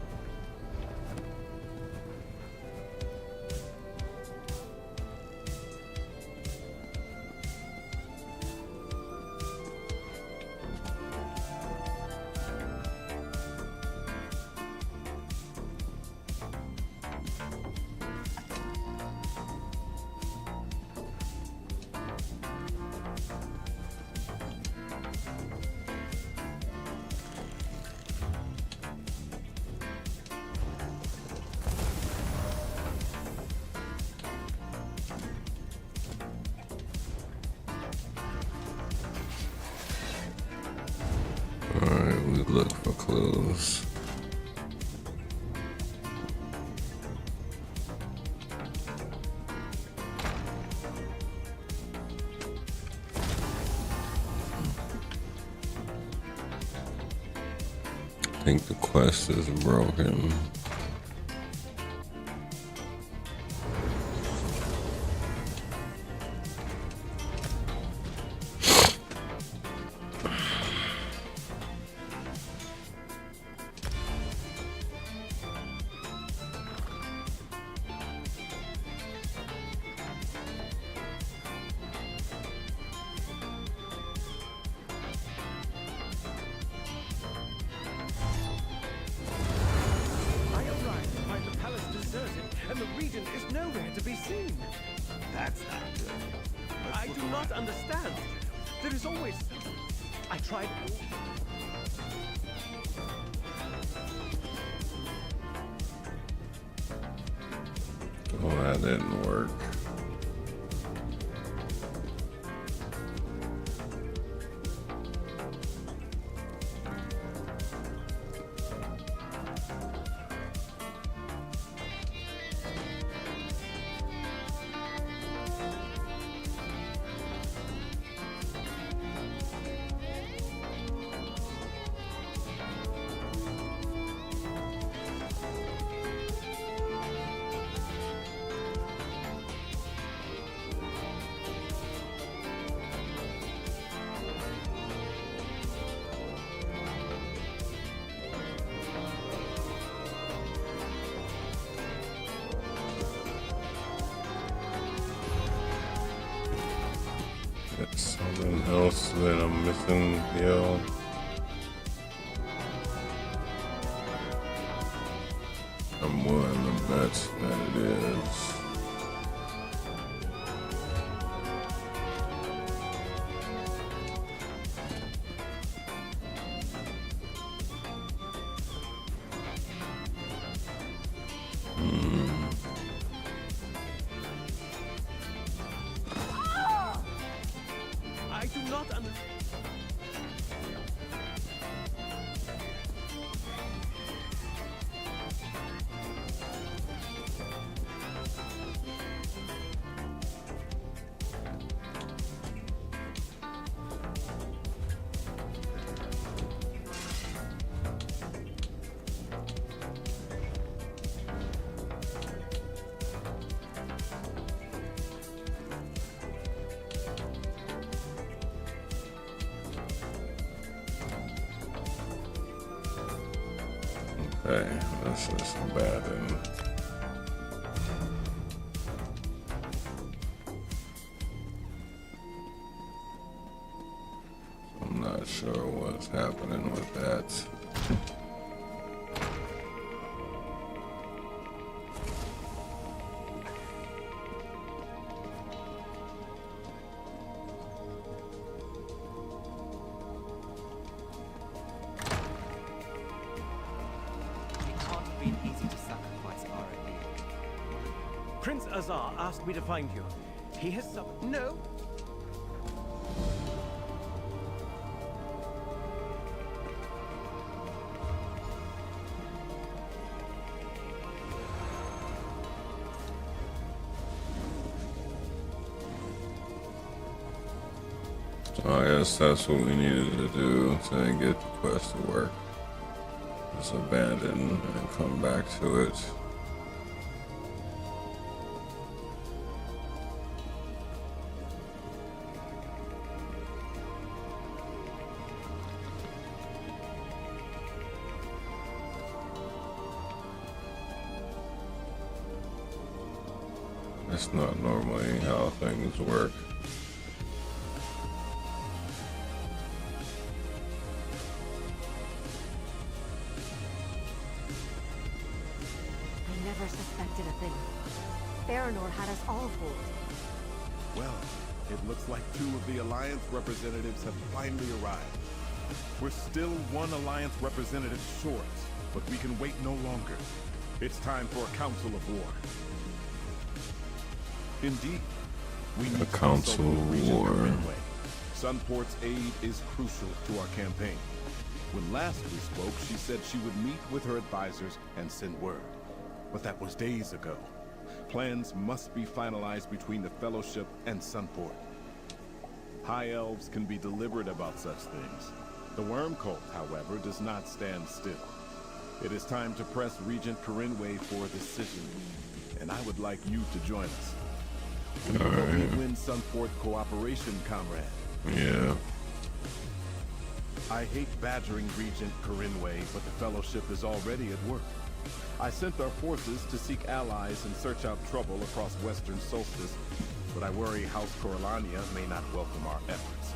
A: Alright, we look for clues. I think the quest is broken.
D: unseen.
C: That's not good. Let's
D: I
C: look
D: do
C: around.
D: not understand. There is always... I tried...
A: Oh, that didn't work. It's something else that I'm missing, yo. I'm willing to bet that it is.
D: I do not understand.
A: Hey, this is bad. And I'm not sure what's happening with that.
D: Prince Azar asked me to find you. He has some... No.
A: So I guess that's what we needed to do to get the quest to work. Just abandon and come back to it. That's not normally how things work.
E: I never suspected a thing. Baranor had us all fooled.
F: Well, it looks like 2 of the Alliance representatives have finally arrived. We're still 1 Alliance representative short, but we can wait no longer. It's time for a council of war. Indeed, we need
A: A council of war.
F: Sunport's aid is crucial to our campaign. When last we spoke, she said she would meet with her advisors and send word. But that was days ago. Plans must be finalized between the Fellowship and Sunport. High Elves can be deliberate about such things. The Worm Cult, however, does not stand still. It is time to press Regent Corinway for a decision, and I would like you to join us. We will help you win Sunport cooperation, comrade.
A: Yeah.
F: I hate badgering Regent Corinway, but the Fellowship is already at work. I sent our forces to seek allies and search out trouble across Western Solstice, but I worry House Corellania may not welcome our efforts.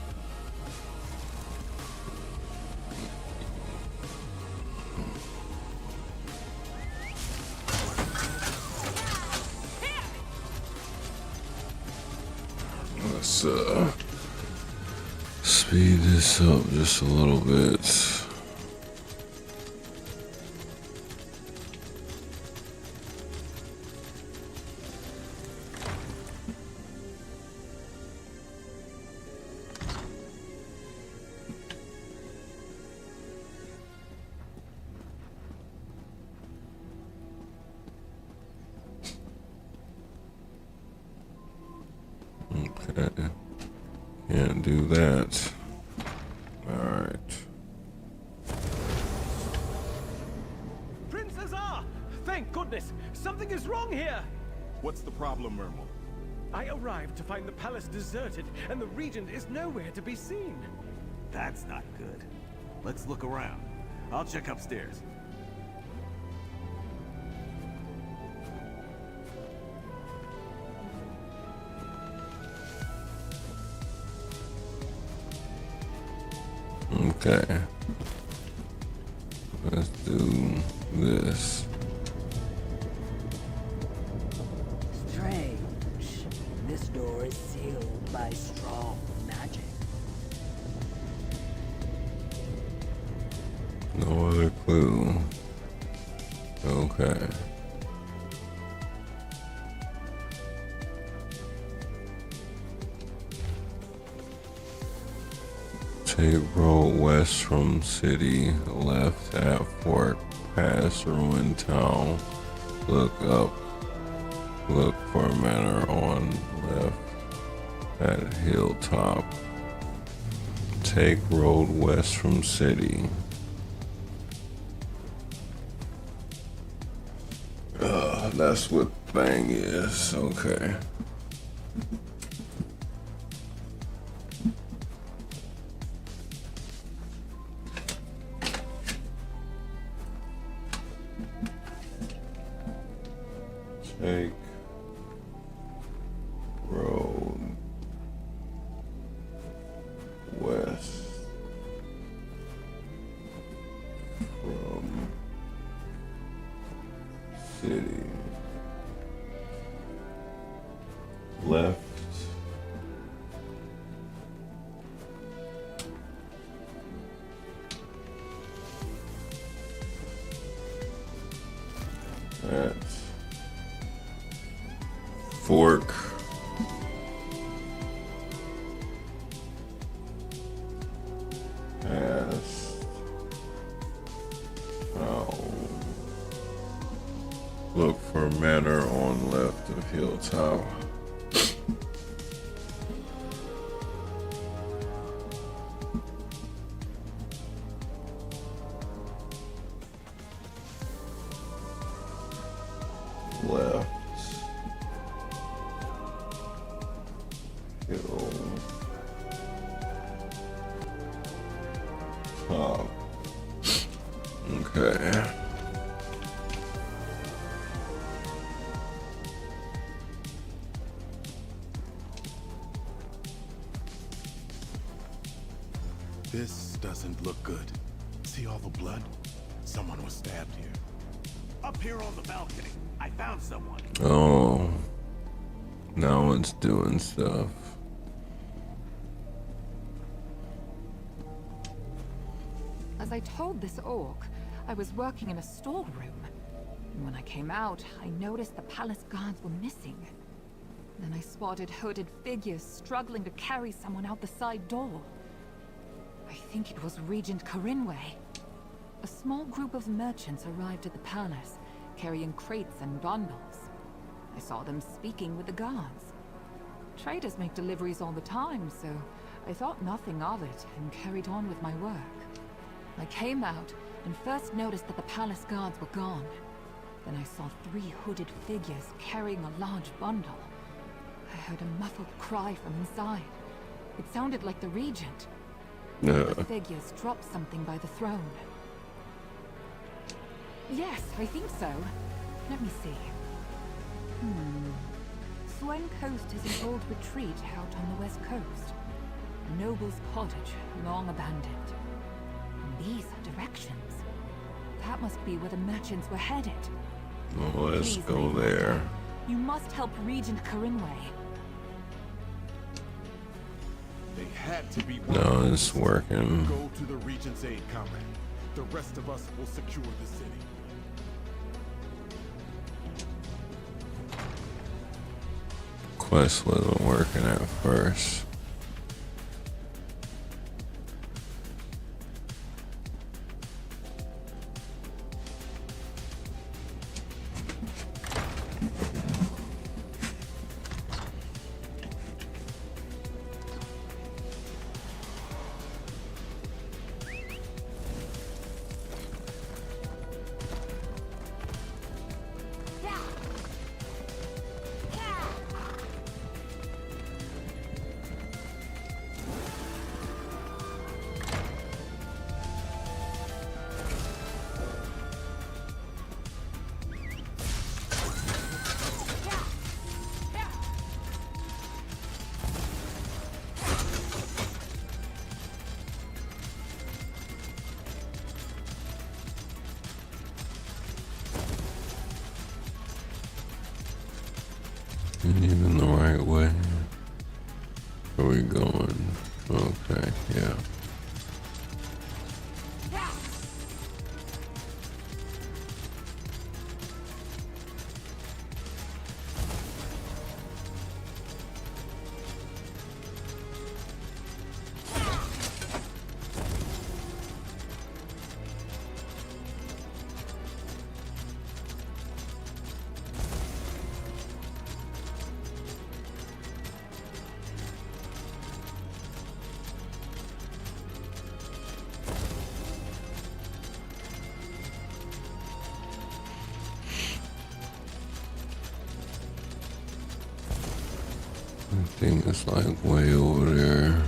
A: Let's speed this up just a little bit. Okay. Can't do that. Alright.
D: Prince Azar! Thank goodness! Something is wrong here!
F: What's the problem, Mermal?
D: I arrived to find the palace deserted, and the regent is nowhere to be seen.
C: That's not good. Let's look around. I'll check upstairs.
A: Okay. Let's do this.
I: Strange. This door is sealed by strong magic.
A: No other clue. Okay. Take road west from city, left at Fork, past ruined town. Look up. Look for a manor on left at Hilltop. Take road west from city. That's what thing is. Okay. Take road west from city. Left at Fork past look for manor on left of Hilltop. Left. Top. Okay.
F: This doesn't look good. See all the blood? Someone was stabbed here.
C: Up here on the balcony, I found someone.
A: Oh. Now it's doing stuff.
B: As I told this orc, I was working in a storeroom. And when I came out, I noticed the palace guards were missing. Then I spotted hooded figures struggling to carry someone out the side door. I think it was Regent Corinway. A small group of merchants arrived at the palace, carrying crates and bundles. I saw them speaking with the guards. Traders make deliveries all the time, so I thought nothing of it and carried on with my work. I came out and first noticed that the palace guards were gone. Then I saw 3 hooded figures carrying a large bundle. I heard a muffled cry from inside. It sounded like the Regent. The figures dropped something by the throne. Yes, I think so. Let me see. Swen Coast is an old retreat out on the west coast. A noble's cottage, long abandoned. And these are directions. That must be where the merchants were headed.
A: Well, let's
B: Please,
A: go
B: Lady
A: there.
B: Martha, you must help Regent Corinway.
F: They had to be
A: No, it's working.
F: Go to the Regent's aid, comrade. The rest of us will secure the city.
A: Quest wasn't working at first. In the right way. Where we going? Okay, yeah. I think it's like way over there.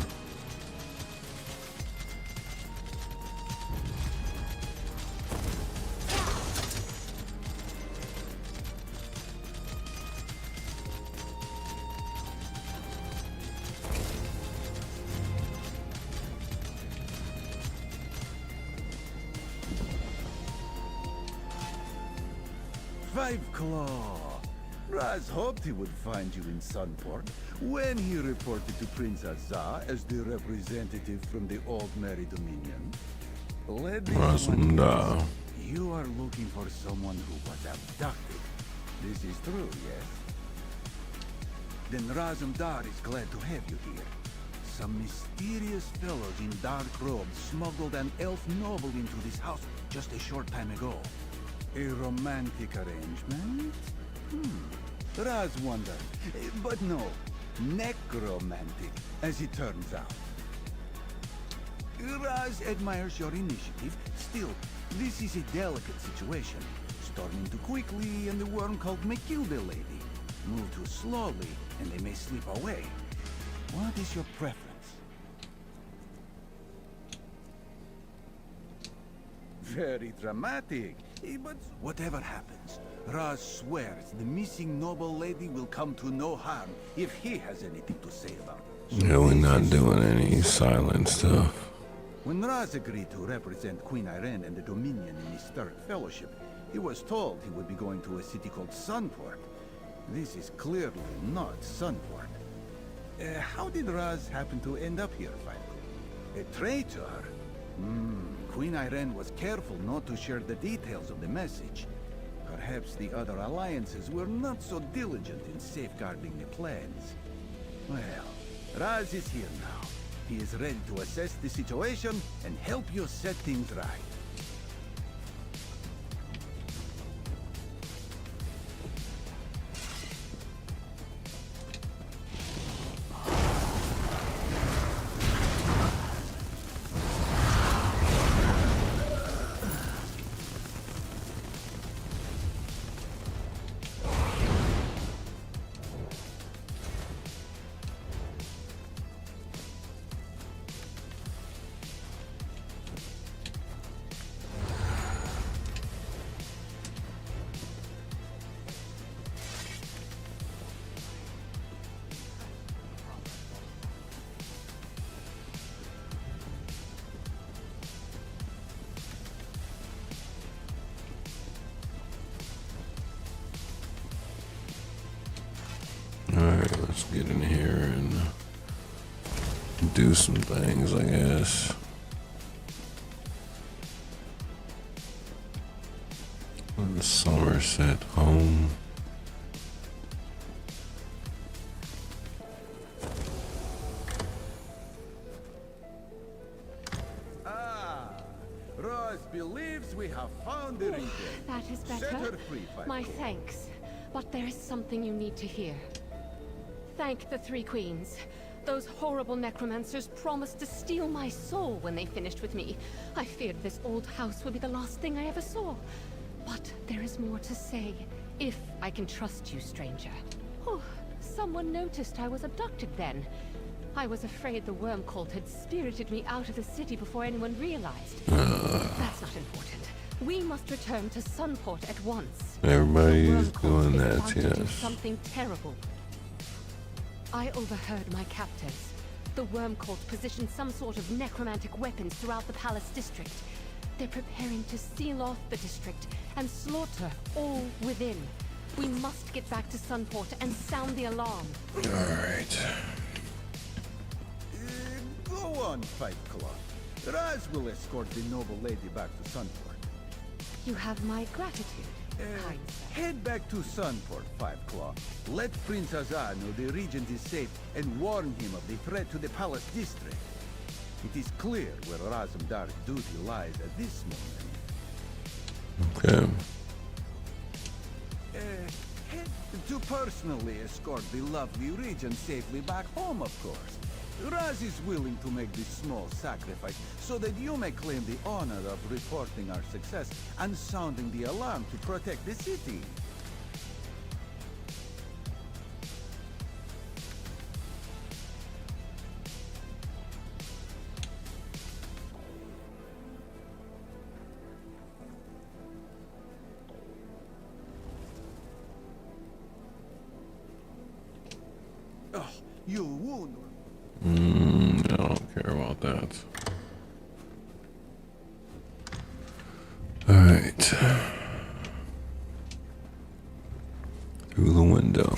G: Five Claw. Raz hoped he would find you in Sunport when he reported to Prince Azar as the representative from the Old Mary Dominion. Let me
A: Razumdar.
G: You are looking for someone who was abducted. This is true, yes? Then Razumdar is glad to have you here. Some mysterious fellows in dark robes smuggled an elf noble into this house just a short time ago. A romantic arrangement? Raz wondered, but no, necromantic, as it turns out. Raz admires your initiative. Still, this is a delicate situation. Storming too quickly and the worm cult may kill the lady. Move too slowly and they may slip away. What is your preference? Very dramatic. But whatever happens, Raz swears the missing noble lady will come to no harm if he has anything to say about it. So
A: Yeah, we're not doing any silent stuff.
G: when Raz agreed to represent Queen Irene and the Dominion in his third fellowship, he was told he would be going to a city called Sunport. This is clearly not Sunport. How did Raz happen to end up here, finally? A traitor? Queen Irene was careful not to share the details of the message. Perhaps the other alliances were not so diligent in safeguarding the plans. Well, Raz is here now. He is ready to assess the situation and help you set things right.
A: Alright, let's get in here and do some things, I guess. Somerset home.
G: Roz believes we have found the region.
K: That is
G: Set
K: better.
G: her free, Five
K: My
G: Claw.
K: thanks. But there is something you need to hear. Thank the Three Queens. Those horrible necromancers promised to steal my soul when they finished with me. I feared this old house would be the last thing I ever saw. But there is more to say, if I can trust you, stranger. Oh, someone noticed I was abducted then. I was afraid the worm cult had spirited me out of the city before anyone realized. That's not important. We must return to Sunport at once.
A: Everybody
K: The worm
A: is
K: cult
A: doing
K: is
A: that,
K: about to do
A: yes.
K: something terrible. I overheard my captors. The worm cult positioned some sort of necromantic weapons throughout the palace district. They're preparing to seal off the district and slaughter all within. We must get back to Sunport and sound the alarm.
A: Alright.
G: Go on, Five Claw. Raz will escort the noble lady back to Sunport.
K: You have my gratitude, kind sir.
G: Head back to Sunport, Five Claw. Let Prince Azar know the regent is safe and warn him of the threat to the palace district. It is clear where Razumdar's duty lies at this moment.
A: Okay.
G: Head to personally escort the lovely regent safely back home, of course. Raz is willing to make this small sacrifice so that you may claim the honor of reporting our success and sounding the alarm to protect the city. Oh, you wound.
A: I don't care about that. Alright. Through the window.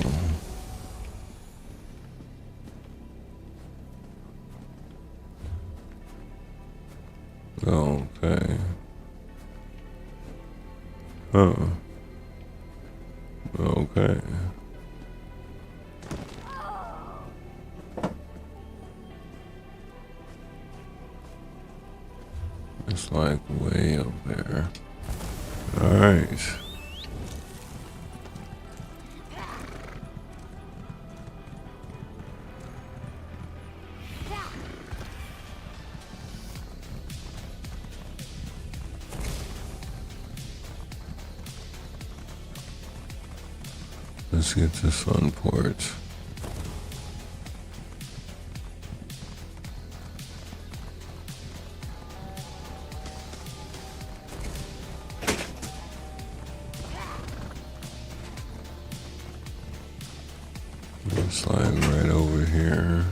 A: Okay. Huh. Okay. It's like way up there. Alright. Let's get to Sunport. It's like right over here.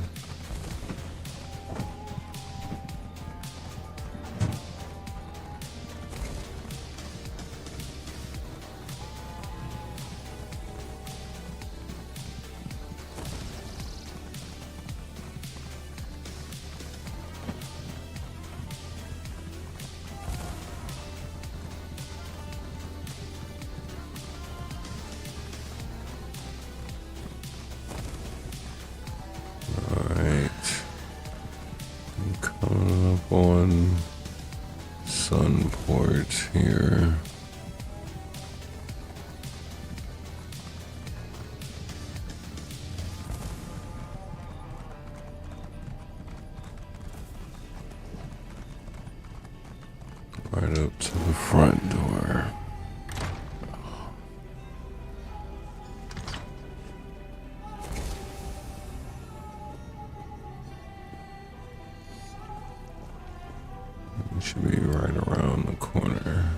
A: Coming up on Sunport here. Right up to the front door. It should be right around the corner.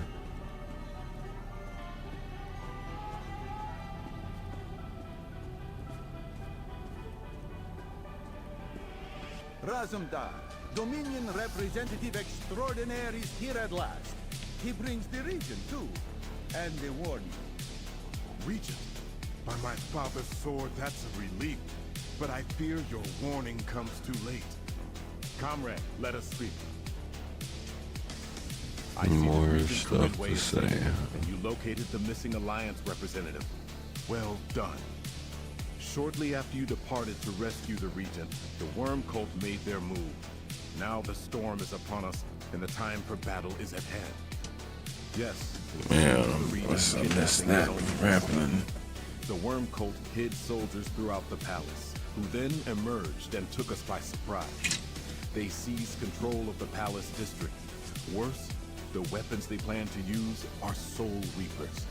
G: Razumdar, Dominion Representative Extraordinaire, is here at last. He brings the region too, and the warning.
F: Regent, by my father's sword, that's a relief. But I fear your warning comes too late. Comrade, let us speak. I see the
A: More
F: region
A: stuff
F: midway
A: to
F: is
A: say.
F: safe, and you located the missing Alliance representative. Well done. Shortly after you departed to rescue the Regent, the Worm Cult made their move. Now the storm is upon us, and the time for battle is at hand. Yes.
A: Man,
F: the Regent
A: I
F: kidnapping
A: missed that
F: is
A: from happening.
F: The Worm Cult hid soldiers throughout the palace, who then emerged and took us by surprise. They seized control of the palace district. Worse, the weapons they plan to use are Soul Reapers.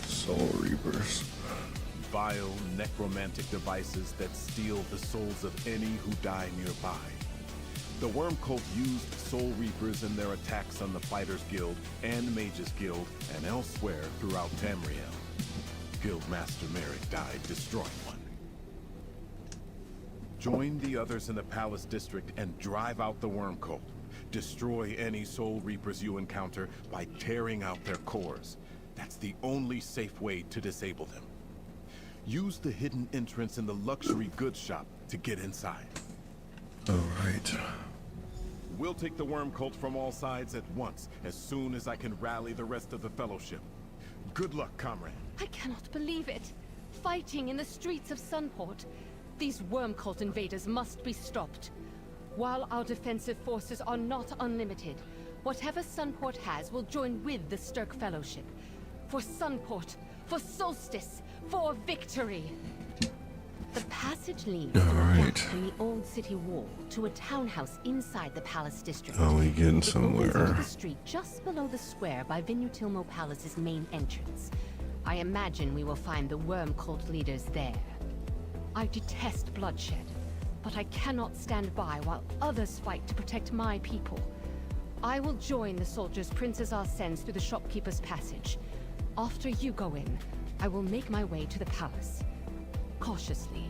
A: Soul Reapers.
F: Vile, necromantic devices that steal the souls of any who die nearby. The Worm Cult used Soul Reapers in their attacks on the Fighters Guild and Mages Guild and elsewhere throughout Tamriel. Guildmaster Merrick died destroying one. Join the others in the Palace District and drive out the Worm Cult. Destroy any Soul Reapers you encounter by tearing out their cores. That's the only safe way to disable them. Use the hidden entrance in the luxury goods shop to get inside.
A: Alright.
F: We'll take the Worm Cult from all sides at once, as soon as I can rally the rest of the Fellowship. Good luck, comrade.
K: I cannot believe it. Fighting in the streets of Sunport. These Worm Cult invaders must be stopped. While our defensive forces are not unlimited, whatever Sunport has will join with the Stirk Fellowship. For Sunport, for Solstice, for victory! The passage leads from a gap in the old city wall to a townhouse inside the Palace District.
A: Oh, we getting
K: It opens into
A: somewhere.
K: the street just below the square by Vinutilmo Palace's main entrance. I imagine we will find the Worm Cult leaders there. I detest bloodshed, but I cannot stand by while others fight to protect my people. I will join the soldiers Princess sends through the shopkeeper's passage. After you go in, I will make my way to the palace. Cautiously.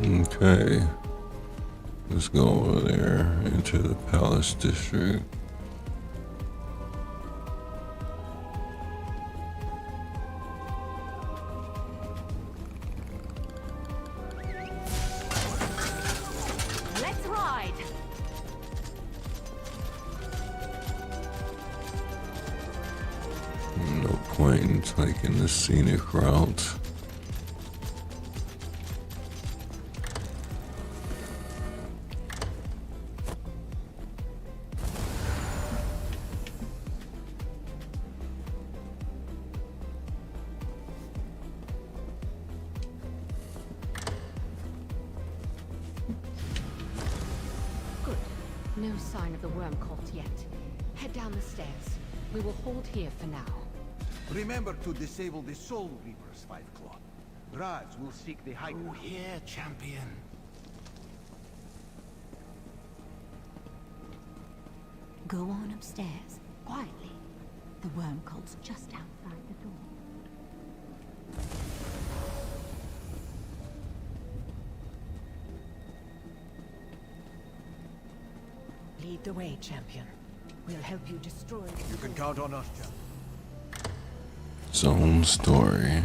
A: Okay. Let's go over there into the Palace District.
K: Let's ride!
A: No point in taking the scenic route.
K: Good. No sign of the Worm Cult yet. Head down the stairs. We will hold here for now.
G: Remember to disable the Soul Reapers, Five Claw. Raz will seek the High Ground.
H: Here, champion.
B: Go on upstairs, quietly. The Worm Cult's just outside the door.
I: Lead the way, champion. We'll help you destroy.
D: You can count on us, champ.
A: Zone story.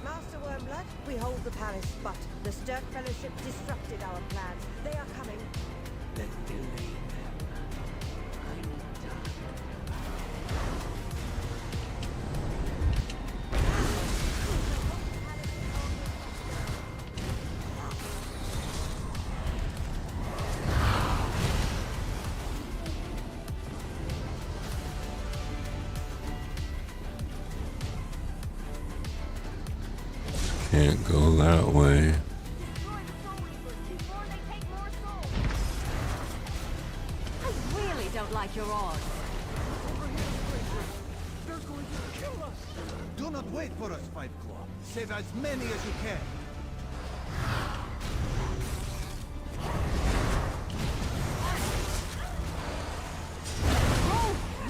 E: Master Wormblood, we hold the palace, but the Stirk Fellowship disrupted our plans. They are coming.
C: Let's delay them. I need time.
A: Can't go that way.
B: I really don't like your odds.
D: They're going to kill us! Do not wait for us, Fight Claw. Save as many as you can.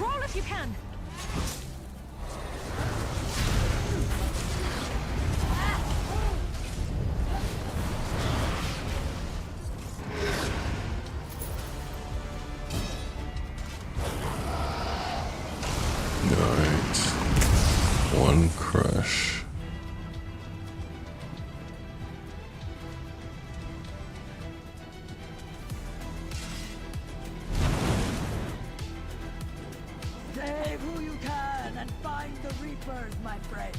B: Roll if you can.
A: Alright. One crush.
I: Save who you can and find the Reapers, my friend.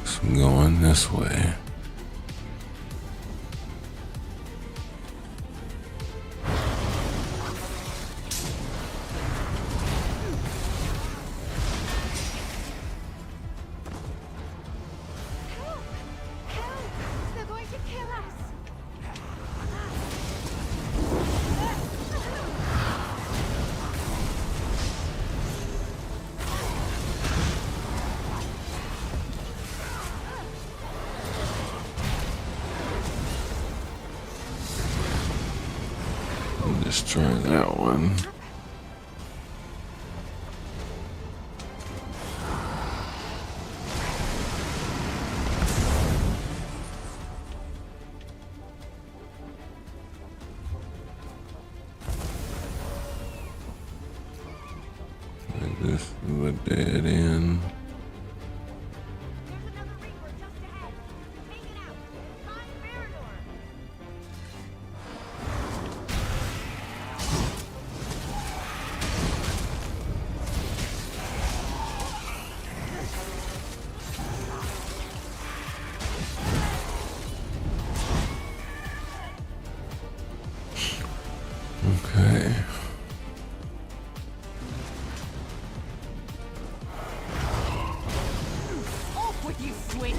A: So I'm going this way.
K: Help! They're going to kill us!
A: Destroy that one. Like this is a dead end.
B: There's another Reaper just ahead. Take it out. Find Mirador.
A: Okay.
K: Off with you, Squid!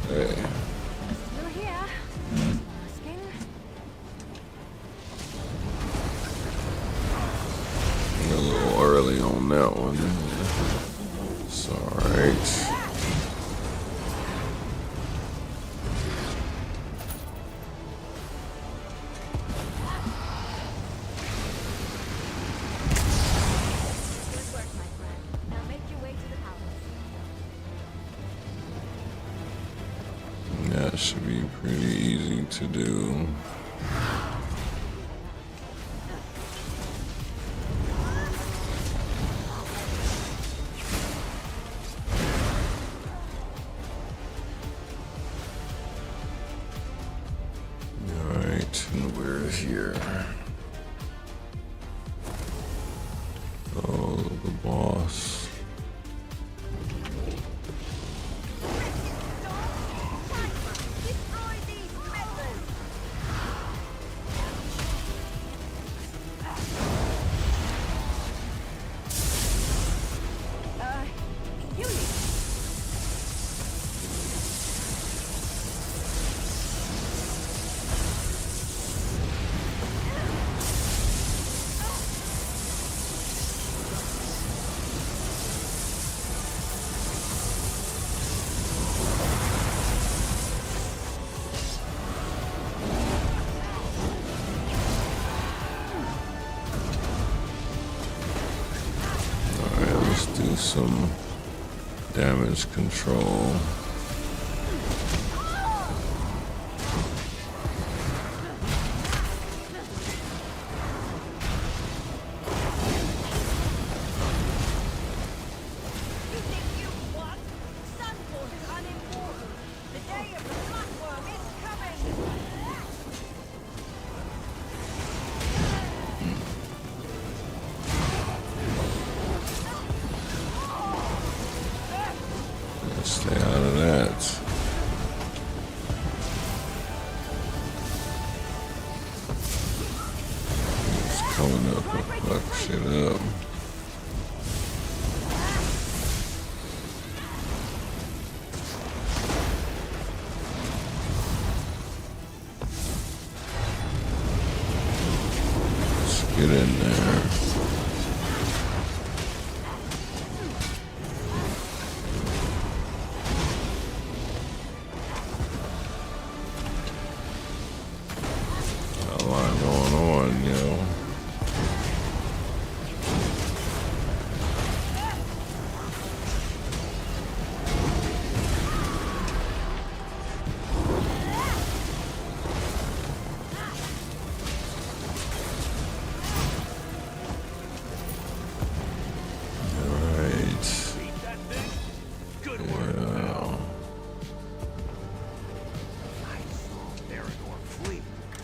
A: Hey.
K: You're here. Asking.
A: A little early on that one. It's alright.
B: Good work, my friend. Now make your way to the palace.
A: That should be pretty easy to do. Alright, and we're here. Oh, the boss.
E: Destroy these members!
A: do some damage control. Stay out of that. It's coming up and fuck shit up. Let's get in there.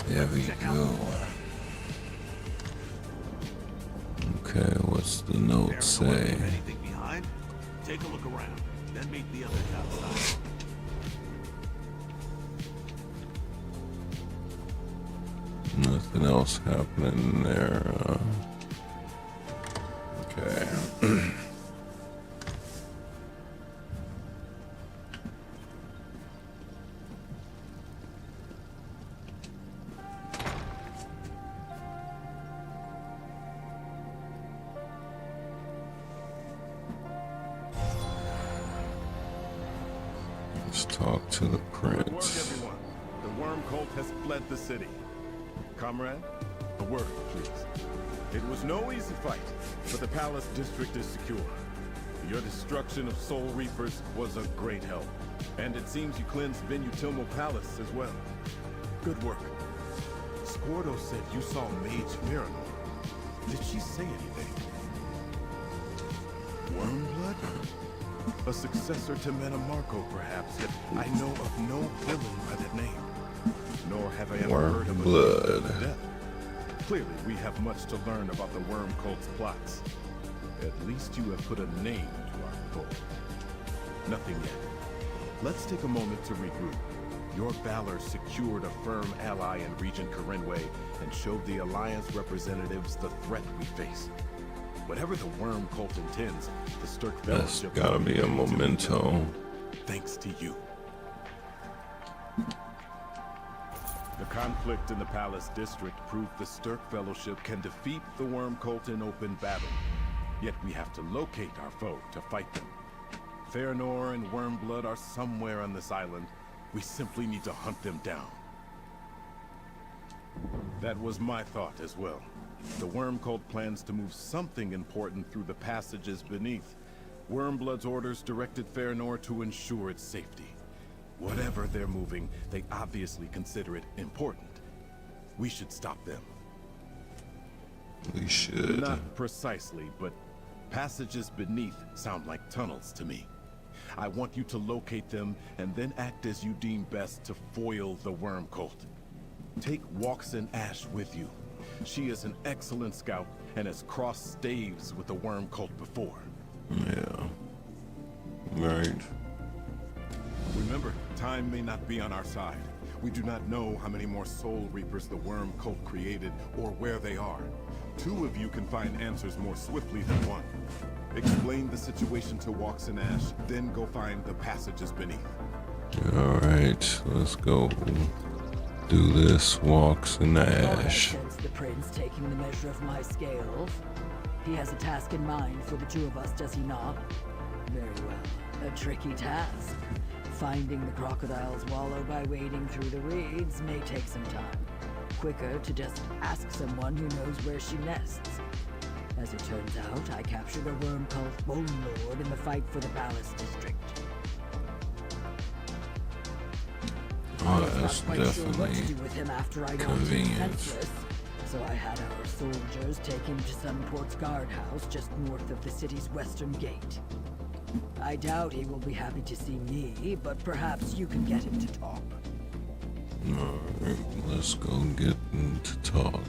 A: There we go. Okay, what's the note say?
C: Anything behind? Take a look around, then meet the others outside.
A: Nothing else happening there. Okay. Let's talk to the
F: Good work,
A: prince.
F: everyone. The worm cult has fled the city. Comrade, a word, please. It was no easy fight, but the palace district is secure. Your destruction of Soul Reapers was a great help, and it seems you cleansed Venutilmo Palace as well. Good work. Squirtle said you saw Mage Miranor. Did she say anything? Wormblood? A successor to Metamarco, perhaps, yet I know of no villain by that name. Nor have I ever heard of a
A: Wormblood.
F: death. Clearly, we have much to learn about the Worm Cult's plots. At least you have put a name to our foe. Nothing yet. Let's take a moment to regroup. Your valor secured a firm ally in Regent Corinway and showed the Alliance representatives the threat we face. Whatever the Worm Cult intends, the Stirk
A: That's
F: Fellowship
A: gotta
F: will
A: be a
F: able to do
A: memento.
F: that. Thanks to you. The conflict in the Palace District proved the Stirk Fellowship can defeat the Worm Cult in open battle. Yet we have to locate our foe to fight them. Farinor and Wormblood are somewhere on this island. We simply need to hunt them down. That was my thought as well. The Worm Cult plans to move something important through the passages beneath. Wormblood's orders directed Farinor to ensure its safety. Whatever they're moving, they obviously consider it important. We should stop them.
A: We should.
F: Not precisely, but passages beneath sound like tunnels to me. I want you to locate them and then act as you deem best to foil the Worm Cult. Take Waxen Ash with you. She is an excellent scout and has crossed staves with the Worm Cult before.
A: Yeah. Right.
F: Remember, time may not be on our side. We do not know how many more Soul Reapers the Worm Cult created or where they are. Two of you can find answers more swiftly than one. Explain the situation to Waxen Ash, then go find the passages beneath.
A: Alright, let's go do this. Walks in Ash.
I: I sense the prince taking the measure of my scales. He has a task in mind for the two of us, does he not? Very well. A tricky task. Finding the crocodile's wallow by wading through the reeds may take some time. Quicker to just ask someone who knows where she nests. As it turns out, I captured a worm cult Bone Lord in the fight for the Palace District. I was
A: that's
I: not quite sure what to
A: definitely
I: do with him after I knocked him
A: convenient.
I: senseless, so I had our soldiers take him to Sunport's guardhouse just north of the city's western gate. I doubt he will be happy to see me, but perhaps you can get him to talk.
A: Alright, let's go get them to talk.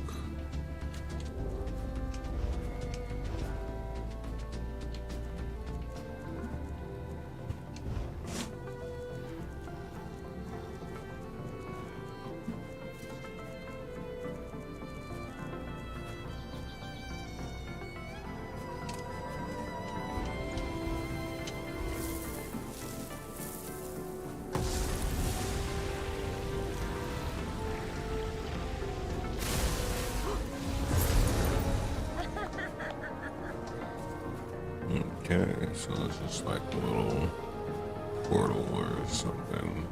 A: Okay, so it's just like a little portal or something.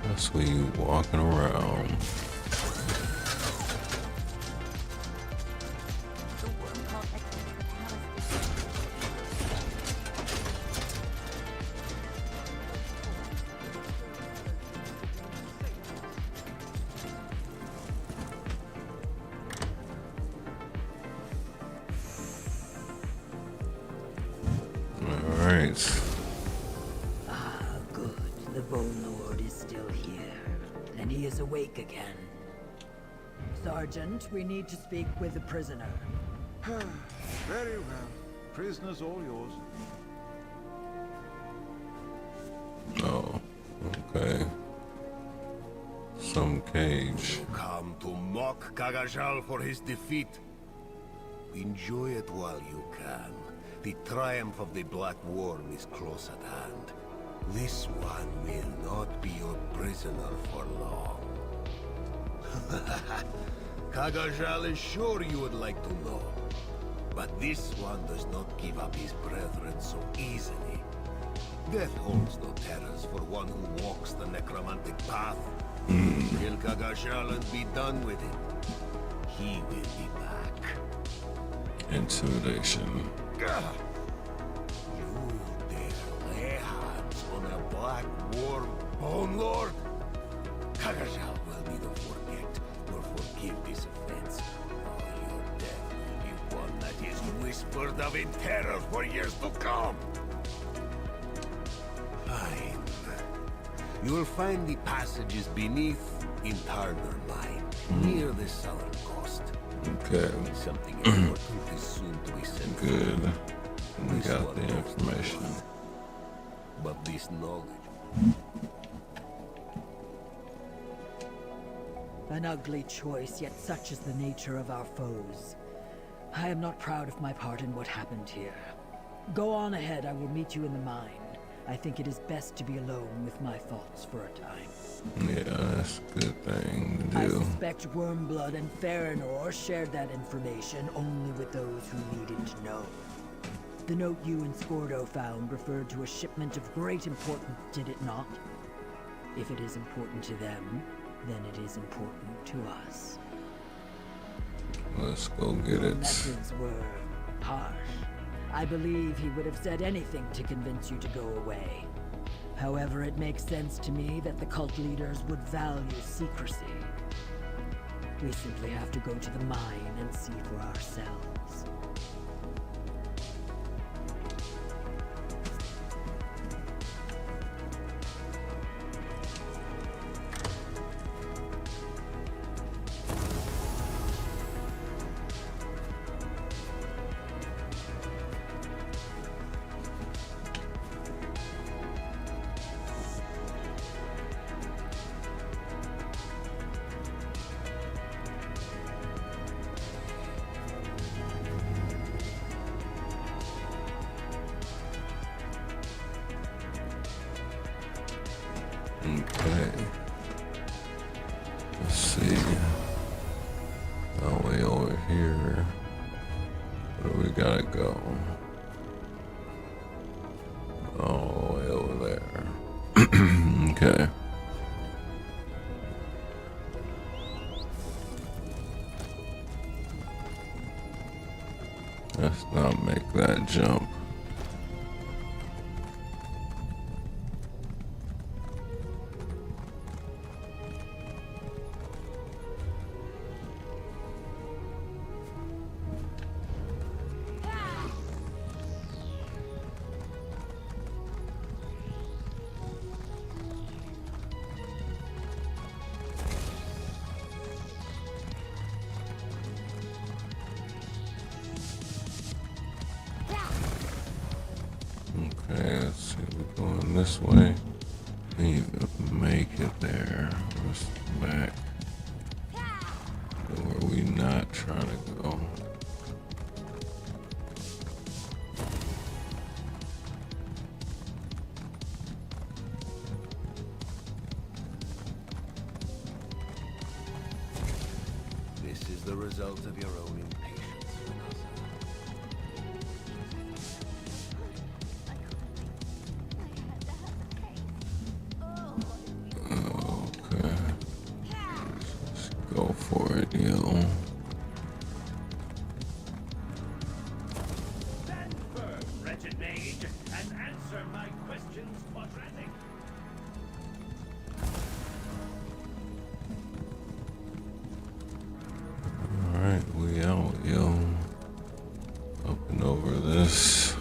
A: That's where you walking around. All right.
I: Ah, good. The Bone Lord is still here, and he is awake again. Sergeant, we need to speak with the prisoner.
H: Very well. Prisoner's all yours.
A: Oh, okay. Some cage.
G: Come to mock Kagajal for his defeat. Enjoy it while you can. The triumph of the Black Worm is close at hand. This one will not be your prisoner for long. Kagajal is sure you would like to know. But this one does not give up his brethren so easily. Death holds no terrors for one who walks the necromantic path. Kill Kagajal and be done with it. He will be back.
A: Intimidation.
G: You dare lay hands on a Black Worm Bone Lord? Kagajal will neither forget nor forgive this offense. Your death will be one that is whispered of in terror for years to come. Fine. You will find the passages beneath in Tarner Mine, near the southern coast.
A: Okay.
G: Something important is soon to be sent.
A: Good. We
G: This
A: got
G: one
A: the
G: will
A: information.
G: But this knowledge.
I: An ugly choice, yet such is the nature of our foes. I am not proud of my part in what happened here. Go on ahead, I will meet you in the mine. I think it is best to be alone with my thoughts for a time.
A: Yeah, that's a good thing to
I: I
A: do.
I: suspect Wormblood and Farinor shared that information only with those who needed to know. The note you and Scordo found referred to a shipment of great importance, did it not? If it is important to them, then it is important to us.
A: Let's go get
I: Your
A: it.
I: methods were harsh. I believe he would have said anything to convince you to go away. However, it makes sense to me that the cult leaders would value secrecy. We simply have to go to the mine and see for ourselves.
A: see. Oh, way over here. Where do we gotta go? Oh, way over there. Okay. Let's not make that jump. Okay, let's see, we're going this way. Need to make it there. Let's back to where we not trying to go.
G: This is the result of your own impatience, Vanessa.
A: Okay. Let's go for it, yo.
H: Stand firm, wretched mage, and answer my questions quadratic.
A: Alright, we out, yo. Up and over this.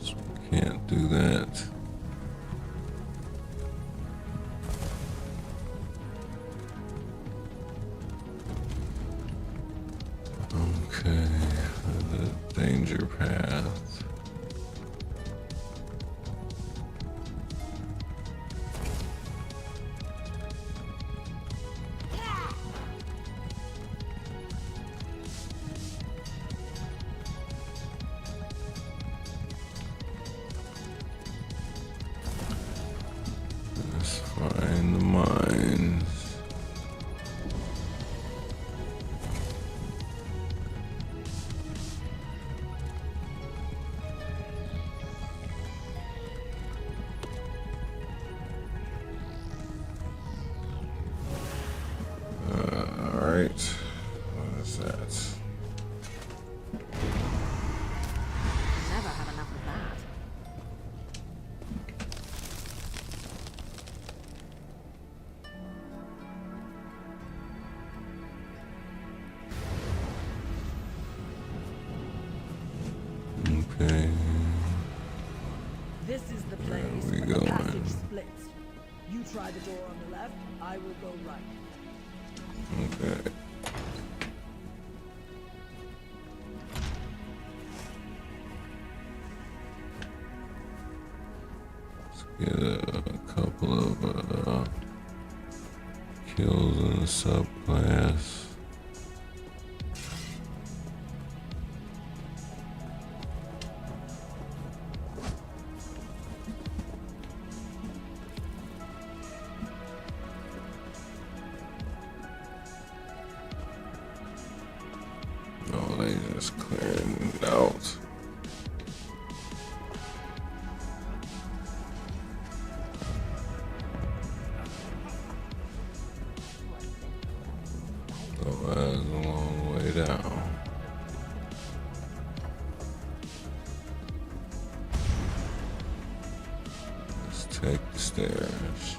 A: So we can't do that. Okay, the danger path. Let's find the mines. Alright. What is that?
B: Never have enough of that.
A: Okay.
I: This is the place
A: we
I: where the
A: going?
I: passage splits. You try the door on the left, I will go right.
A: Okay. Let's get a couple of kills in the subclass. No, they just clearing it out. Oh, that's a long way down. Let's take the stairs.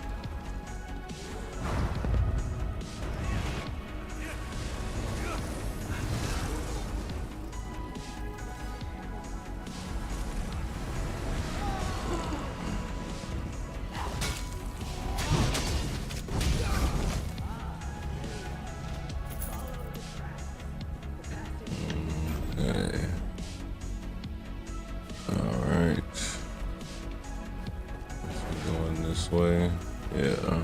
A: Okay. Alright. Going this way. Yeah.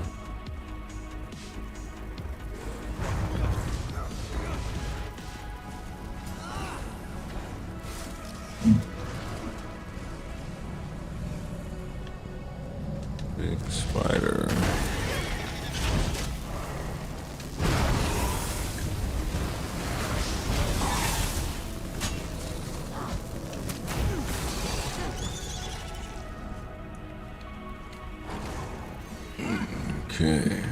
A: Okay.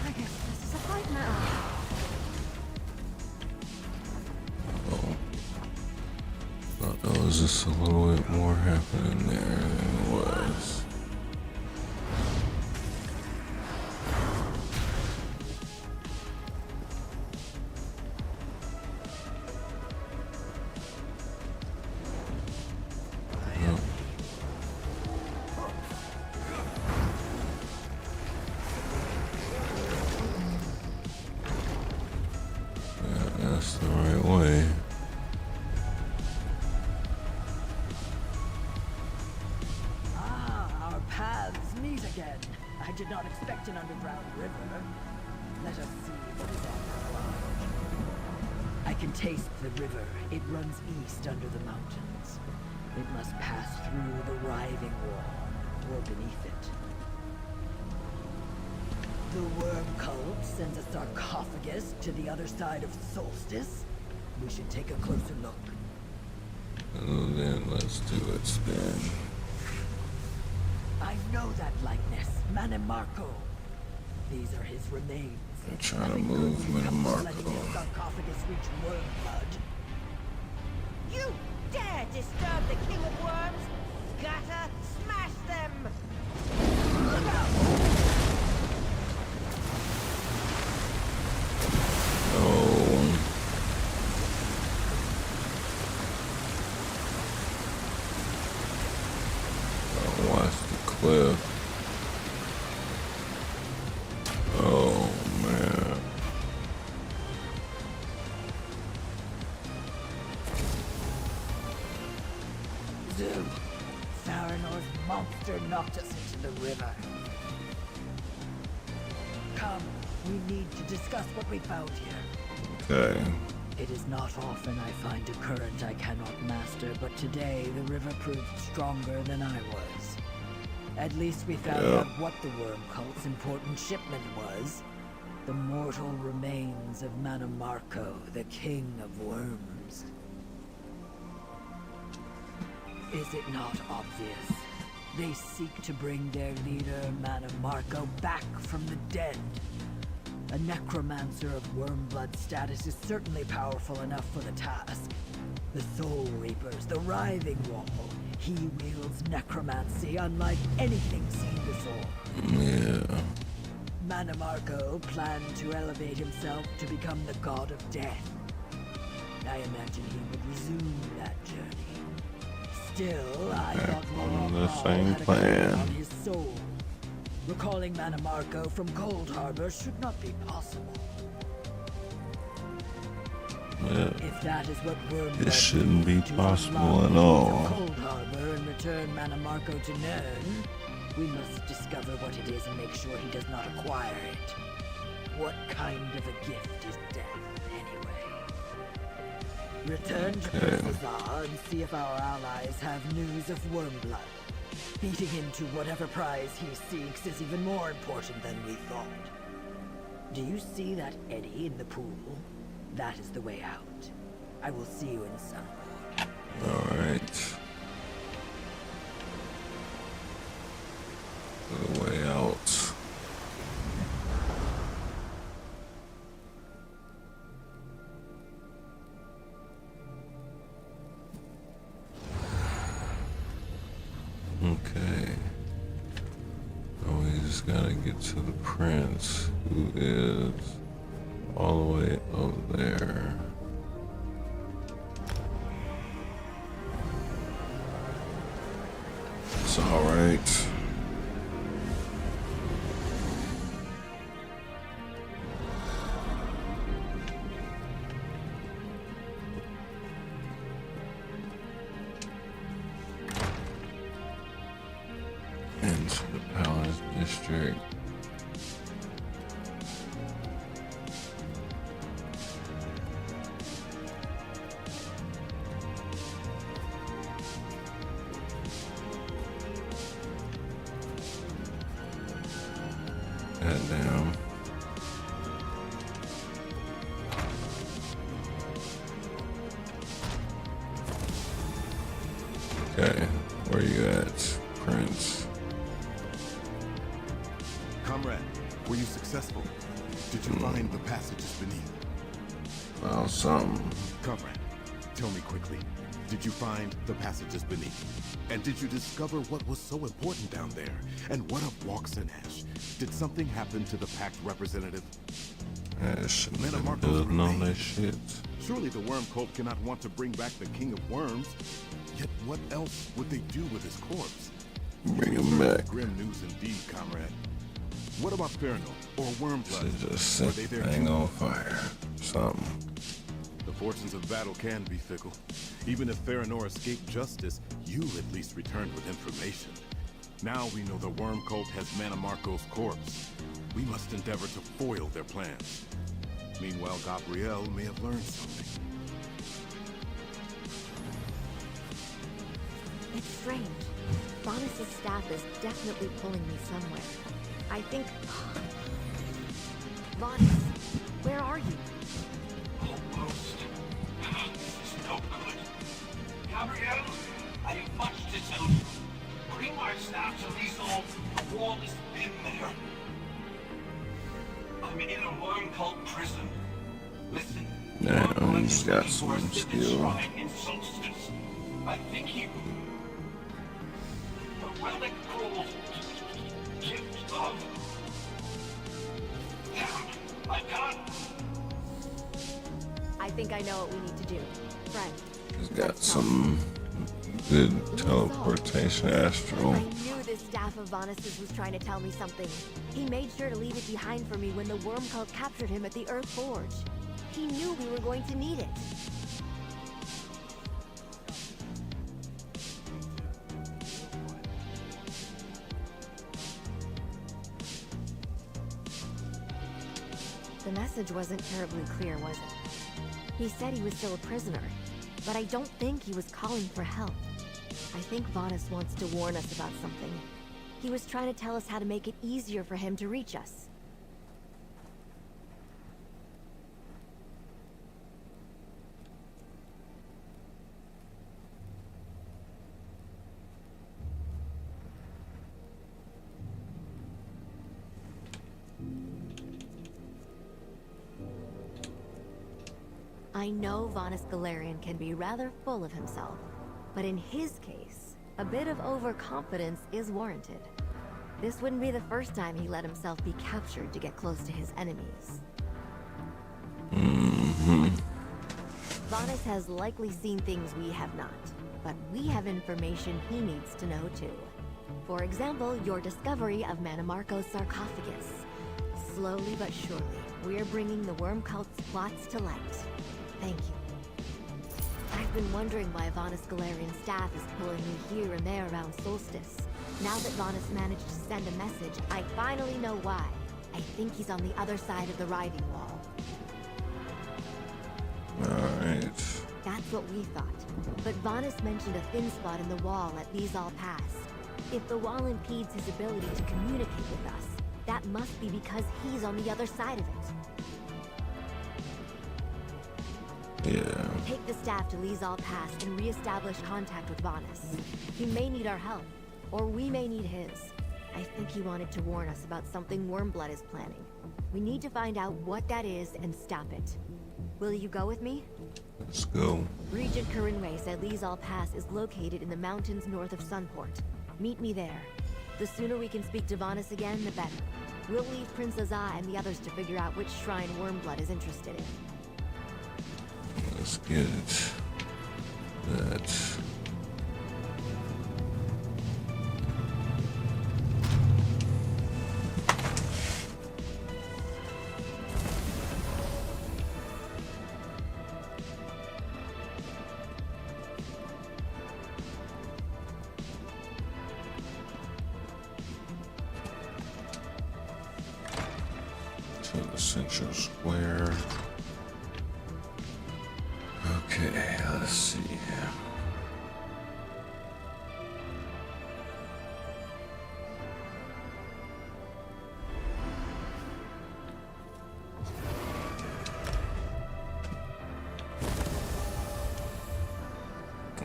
B: I guess this is a fight now.
A: Oh. Thought there was just a little bit more happening there than it was. That's the right way.
I: Ah, our paths meet again. I did not expect an underground river. Let us see what is on the line. I can taste the river. It runs east under the mountains. It must pass through the Riving Wall, or beneath it. The worm cult sends a sarcophagus to the other side of Solstice. We should take a closer look.
A: And then let's do it then.
I: I know that likeness, Manimarco. These are his remains.
A: I'm trying to move Manimarco.
I: Letting the sarcophagus reach Wormblood.
E: You dare disturb the King of Worms? Gutter, smash them! Look out!
A: Oh. Watch the cliff. Oh man.
I: Zoom. Tharanor's monster knocked us into the river. Come, we need to discuss what we found here.
A: Okay.
I: It is not often I find a current I cannot master, but today the river proved stronger than I was. At least we found out what the worm cult's important shipment was. The mortal remains of Manimarco, the king of worms. Is it not obvious? They seek to bring their leader, Manimarco, back from the dead. A necromancer of Wormblood status is certainly powerful enough for the task. The Soul Reapers, the Writhing Wall. He wields necromancy unlike anything seen before.
A: Yeah.
I: Manimarco planned to elevate himself to become the god of death. I imagine he would resume that journey. Still, I thought
A: on the
I: Morocco
A: same
I: had a
A: plan.
I: claim on his soul. Recalling Manimarco from Cold Harbor should not be possible.
A: Yeah.
I: If that is what Wormblood
A: It shouldn't be
I: needs to
A: possible
I: unlock
A: at
I: the
A: all.
I: gates of Cold Harbor and return Manimarco to Nern, we must discover what it is and make sure he does not acquire it. What kind of a gift is death, anyway? Return to Persazar and see if our allies have news of Wormblood. Beating him to whatever prize he seeks is even more important than we thought. Do you see that eddy in the pool? That is the way out. I will see you in Sunwood.
A: Alright. The way out. Okay. Now we just gotta get to the prince, who is all the way up there. It's alright. Into the Palace District. Head down. that, Prince.
F: Comrade, were you successful? Did you find the passages beneath?
A: Well, something.
F: Comrade, tell me quickly. Did you find the passages beneath? And did you discover what was so important down there? And what of Walks and Ash? Did something happen to the Pact representative?
A: Shouldn't have been building on that shit.
F: Surely the Worm Cult cannot want to bring back the King of Worms. Yet what else would they do with his corpse?
A: Bring him back.
F: Grim news indeed, comrade. What about Ferno or Wormblood?
A: Should just
F: Were
A: set
F: they
A: the
F: there
A: thing
F: too?
A: on fire. Something.
F: The fortunes of battle can be fickle. Even if Feranor escaped justice, you at least returned with information. Now we know the Worm Cult has Manamarco's corpse. We must endeavor to foil their plans. Meanwhile, Gabrielle may have learned something.
L: It's strange. Bonus's staff is definitely pulling me somewhere. I think... Bonus, where are you?
H: Almost. This is no good. Gabrielle, I have much to tell you. Bring my staff to Liesel. The wall is thin there. I'm in a Worm Cult prison. Listen.
A: Damn, he's got some skill.
H: In Solstice. I think he... A relic called... Gift of... Damn, I can't...
L: I think I know what we need to do. Friend.
A: He's got some good teleportation astral.
L: I knew this staff of Bonus's was trying to tell me something. He made sure to leave it behind for me when the Worm Cult captured him at the Earth Forge. He knew we were going to need it. The message wasn't terribly clear, was it? He said he was still a prisoner, but I don't think he was calling for help. I think Vanus wants to warn us about something. He was trying to tell us how to make it easier for him to reach us. I know Vanus Galarian can be rather full of himself, but in his case, a bit of overconfidence is warranted. This wouldn't be the first time he let himself be captured to get close to his enemies. Vanus has likely seen things we have not, but we have information he needs to know too. For example, your discovery of Manamarco's sarcophagus. Slowly but surely, we're bringing the Worm Cult's plots to light. Thank you. I've been wondering why Vanus Galarian's staff is pulling me here and there around Solstice. Now that Vanus managed to send a message, I finally know why. I think he's on the other side of the riving wall.
A: Alright.
L: That's what we thought. But Vanus mentioned a thin spot in the wall at Liesel Pass. If the wall impedes his ability to communicate with us, that must be because he's on the other side of it.
A: Yeah.
L: Take the staff to Liesel Pass and re-establish contact with Vanus. He may need our help, or we may need his. I think he wanted to warn us about something Wormblood is planning. We need to find out what that is and stop it. Will you go with me?
A: Let's go.
L: Regent Corinway said Liesel Pass is located in the mountains north of Sunport. Meet me there. The sooner we can speak to Vanus again, the better. We'll leave Prince Azah and the others to figure out which shrine Wormblood is interested in.
A: Let's get it. That. To the central square. Okay, let's see.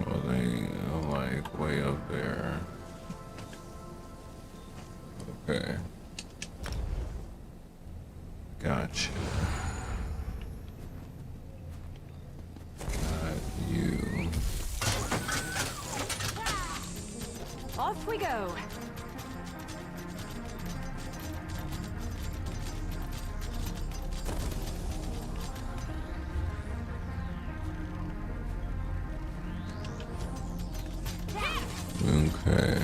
A: Oh, they are like way up there. Okay. Gotcha. Got you.
K: Off we go.
A: Okay.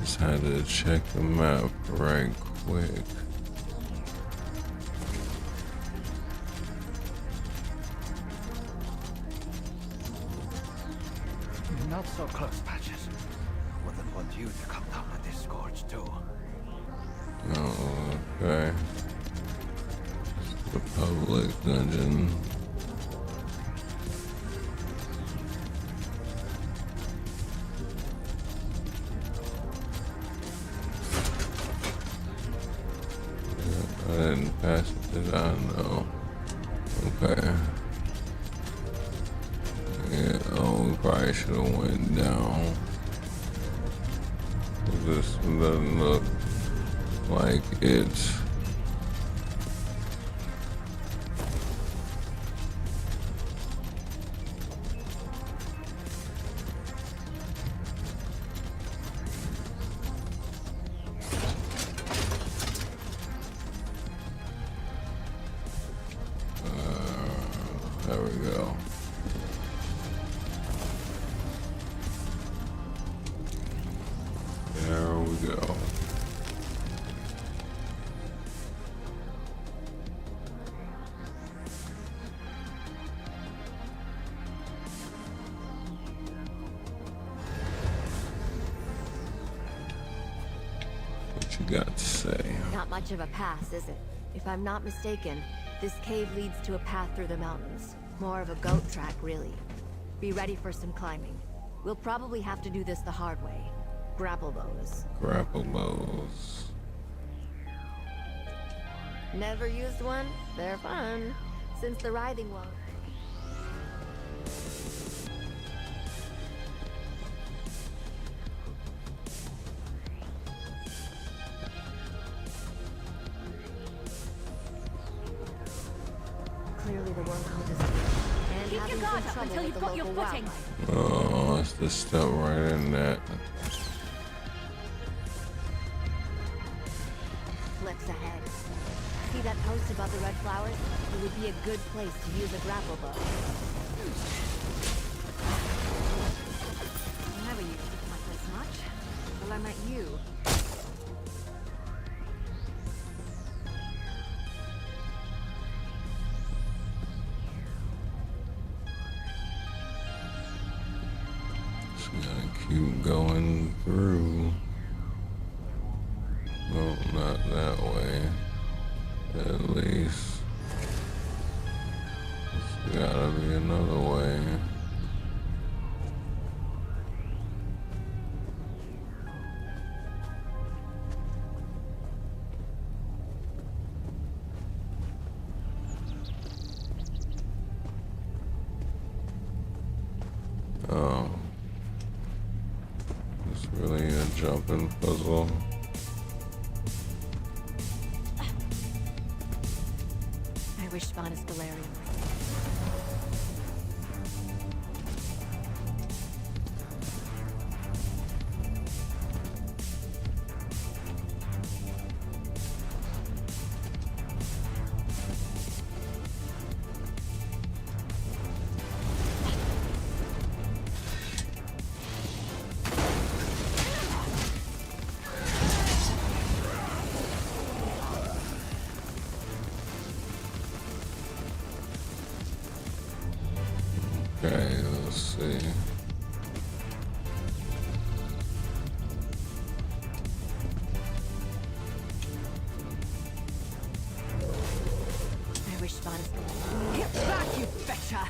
A: Just had to check the map right quick.
D: Not so close, Patches. Wouldn't want you to come down with this scourge too.
A: Oh, okay. The public dungeon. I didn't pass it, did I? No. Okay. Yeah, oh, we probably should have went down. This doesn't look like it's... there we go. There we go. What you got to say?
L: Not much of a pass, is it? If I'm not mistaken, this cave leads to a path through the mountains. More of a goat track, really. Be ready for some climbing. We'll probably have to do this the hard way. Grapple bows.
A: Grapple bows.
L: Never used one? They're fun. Since the writhing one. Clearly the worm cult is and
K: Keep your
L: having
K: guard
L: some
K: up
L: trouble
K: until
L: with
K: you've
L: the
K: got your
L: local
K: footing.
L: wildlife.
A: Oh, that's the step right in that.
L: Cliffs ahead. See that post above the red flowers? It would be a good place to use a grapple bow.
K: I never used it quite this much. Till I met you.
A: Just gotta keep going through. No, not that way. At least. There's gotta be another way. Oh. It's really a jumping puzzle.
L: I wish Spinus Galarian was
A: Okay, let's see.
L: I wish Spinus Galarian.
I: Get back, you betcha!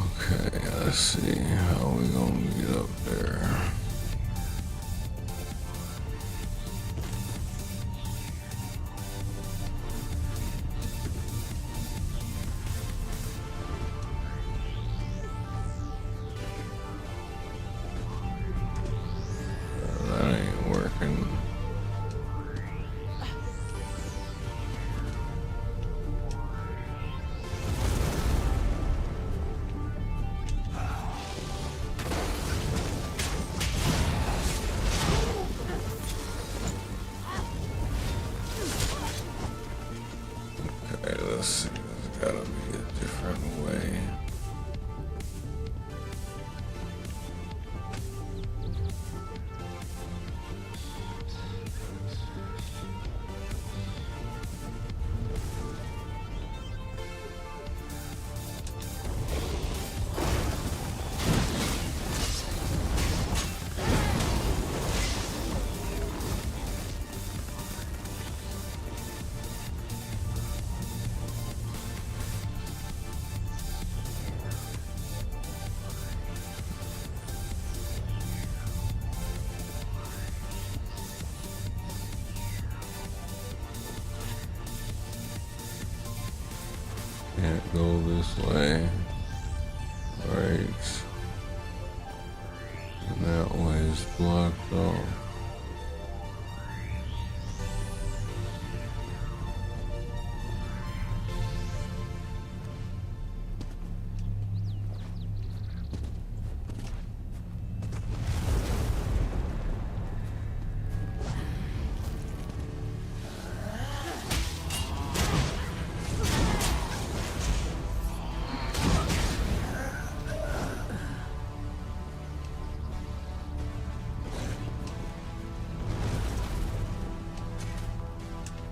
A: Okay, let's see how we gonna get up there. Let's see, there's gotta be a different way. Can't go this way. Right. And that way is blocked off.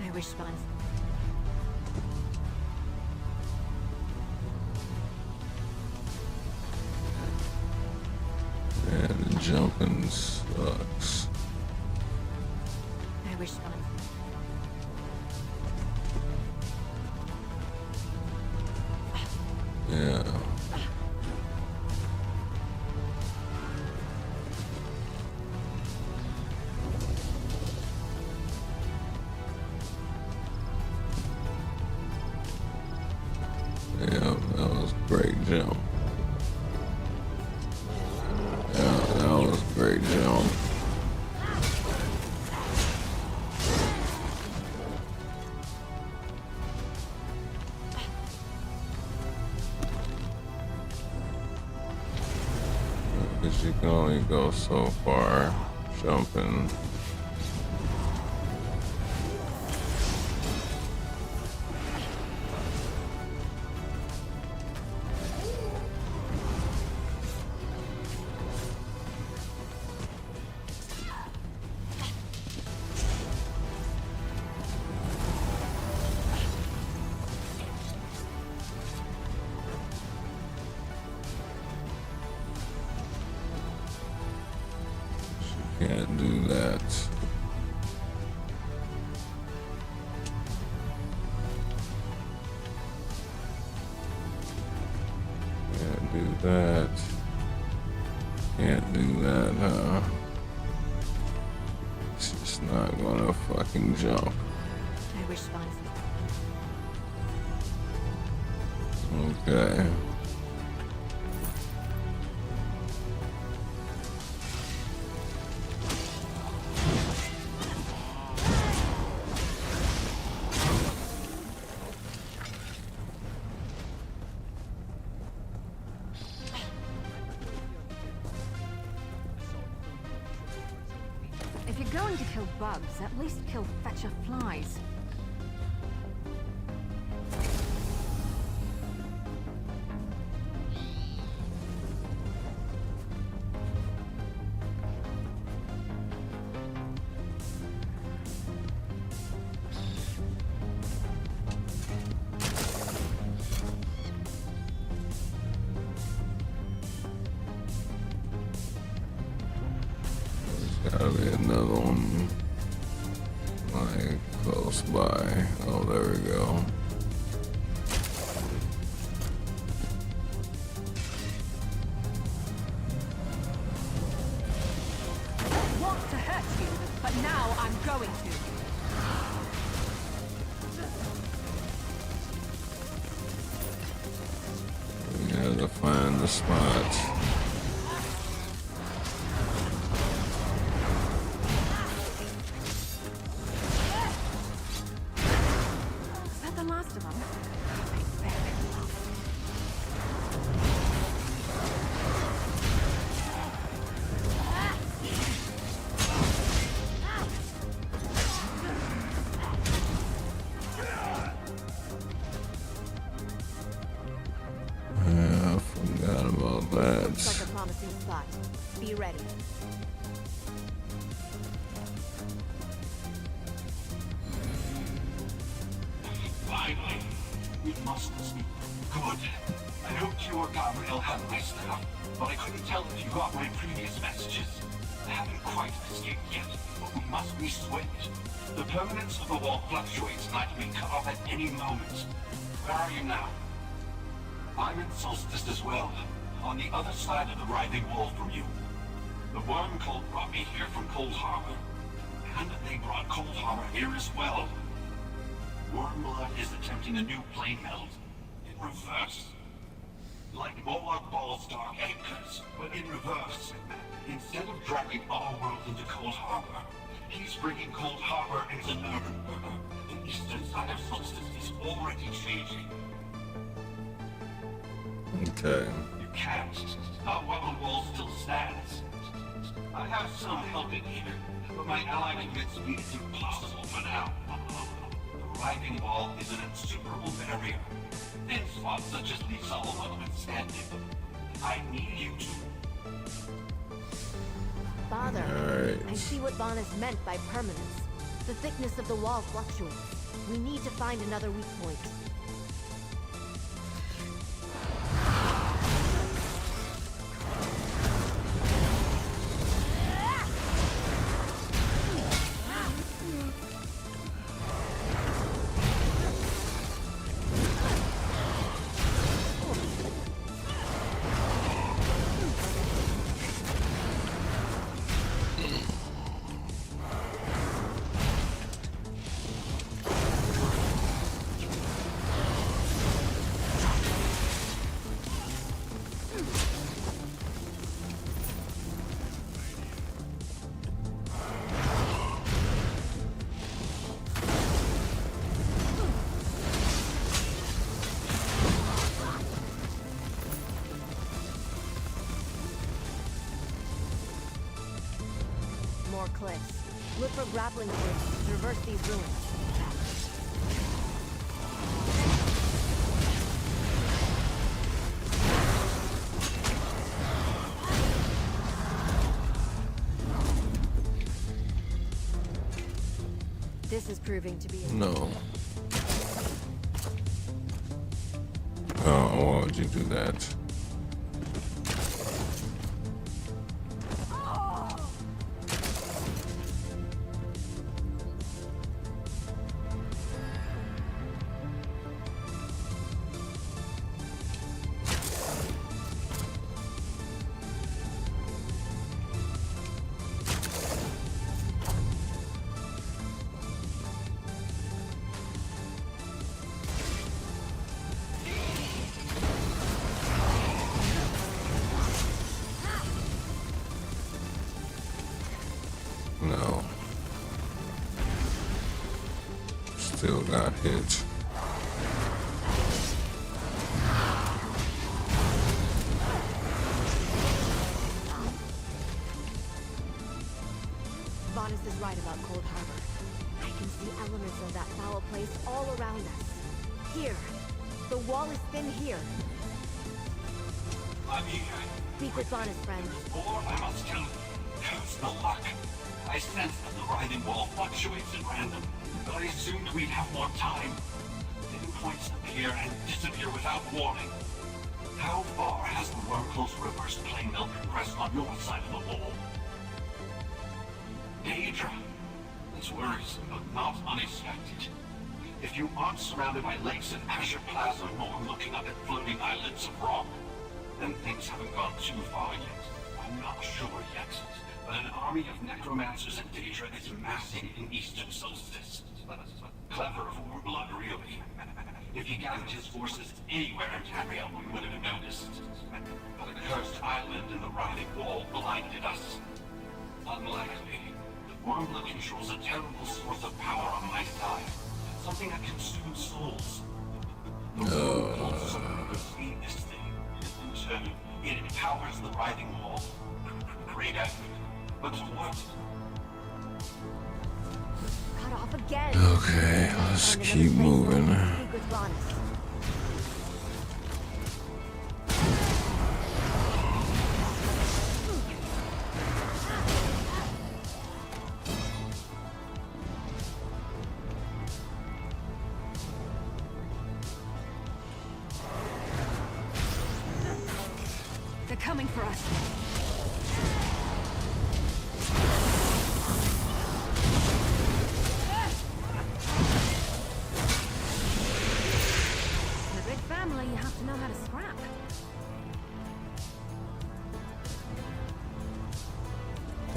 L: I wish spawns.
A: And the jumping sucks.
L: I wish spawns.
A: Yeah. Yeah, that was a great jump. Yeah, that was a great jump. Because you can only go so far jumping. Can't do that. Can't do that. Can't do that, huh? It's just not gonna fucking jump.
L: I wish spawns.
A: Okay.
B: If you're going to kill bugs, at least kill fetcher flies.
A: There's gotta be another one like close by. Oh, there we go.
B: Want to hurt you, but now I'm going to.
A: We gotta find the spot.
B: Is that the last of them?
L: Be ready.
H: Finally, we must speak. Good. I hoped you or Gabriel had my stuff, but I couldn't tell if you got my previous messages. I haven't quite escaped yet, but we must be swift. The permanence of the wall fluctuates and I can be cut off at any moment. Where are you now? I'm in Solstice as well, on the other side of the writhing wall from you. The worm cult brought me here from Cold Harbor, and they brought Cold Harbor here as well. Wormblood is attempting a new plane meld, in reverse. Like Moab Ball's dark anchors, but in reverse. Instead of dragging our world into Cold Harbor, he's bringing Cold Harbor into Nuremberg. The eastern side of Solstice is already changing.
A: Okay.
H: You can't, not while the wall still stands. I have some help in here, but my ally convinced me it's impossible for now. The writhing wall is an insuperable barrier. Thin spots such as these are notwithstanding. I need you to.
L: Father,
A: Alright.
L: I see what Vanas meant by permanence. The thickness of the wall fluctuates. We need to find another weak point. More cliffs. Look for grappling hooks to traverse these ruins. This is proving to be a...
A: No. Oh, why would you do that? No. Still got hit.
L: Vanas is right about Cold Harbor. I can see elements of that foul place all around us. Here. The wall is thin here.
H: I'm here.
L: Speak with Vanas, friend.
H: Or I must tell you, curse the luck. I sense that the writhing wall fluctuates at random, but I assumed we'd have more time. Thin points appear and disappear without warning. How far has the wormhole's reverse plane melt progressed on your side of the wall? Daedra. It's worrisome, but not unexpected. If you aren't surrounded by lakes of azure plasma nor looking up at floating islands of rock, then things haven't gone too far yet. I'm not sure yet, but an army of necromancers and Daedra is massing in Eastern Solstice. Clever of Wormblood, really. If he gathered his forces anywhere in Tamriel, we would have noticed. But the cursed island and the writhing wall blinded us. Unlikely. Wormblood controls a terrible source of power on my side. Something that consumes souls. The Wormcult somehow perceive this thing. In turn, it empowers the writhing wall. Great effort. But to what?
L: Cut off again.
A: Okay, let's
L: And
A: keep
L: another
A: moving.
L: place. Speak with Vanas.
K: coming for us.
B: In a big family, you have to know how to scrap.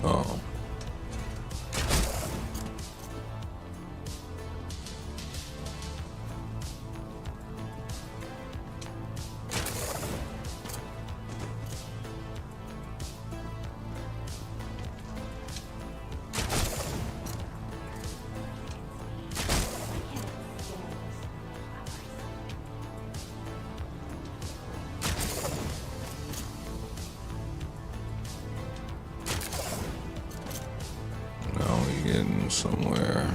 A: Oh. Now we getting somewhere.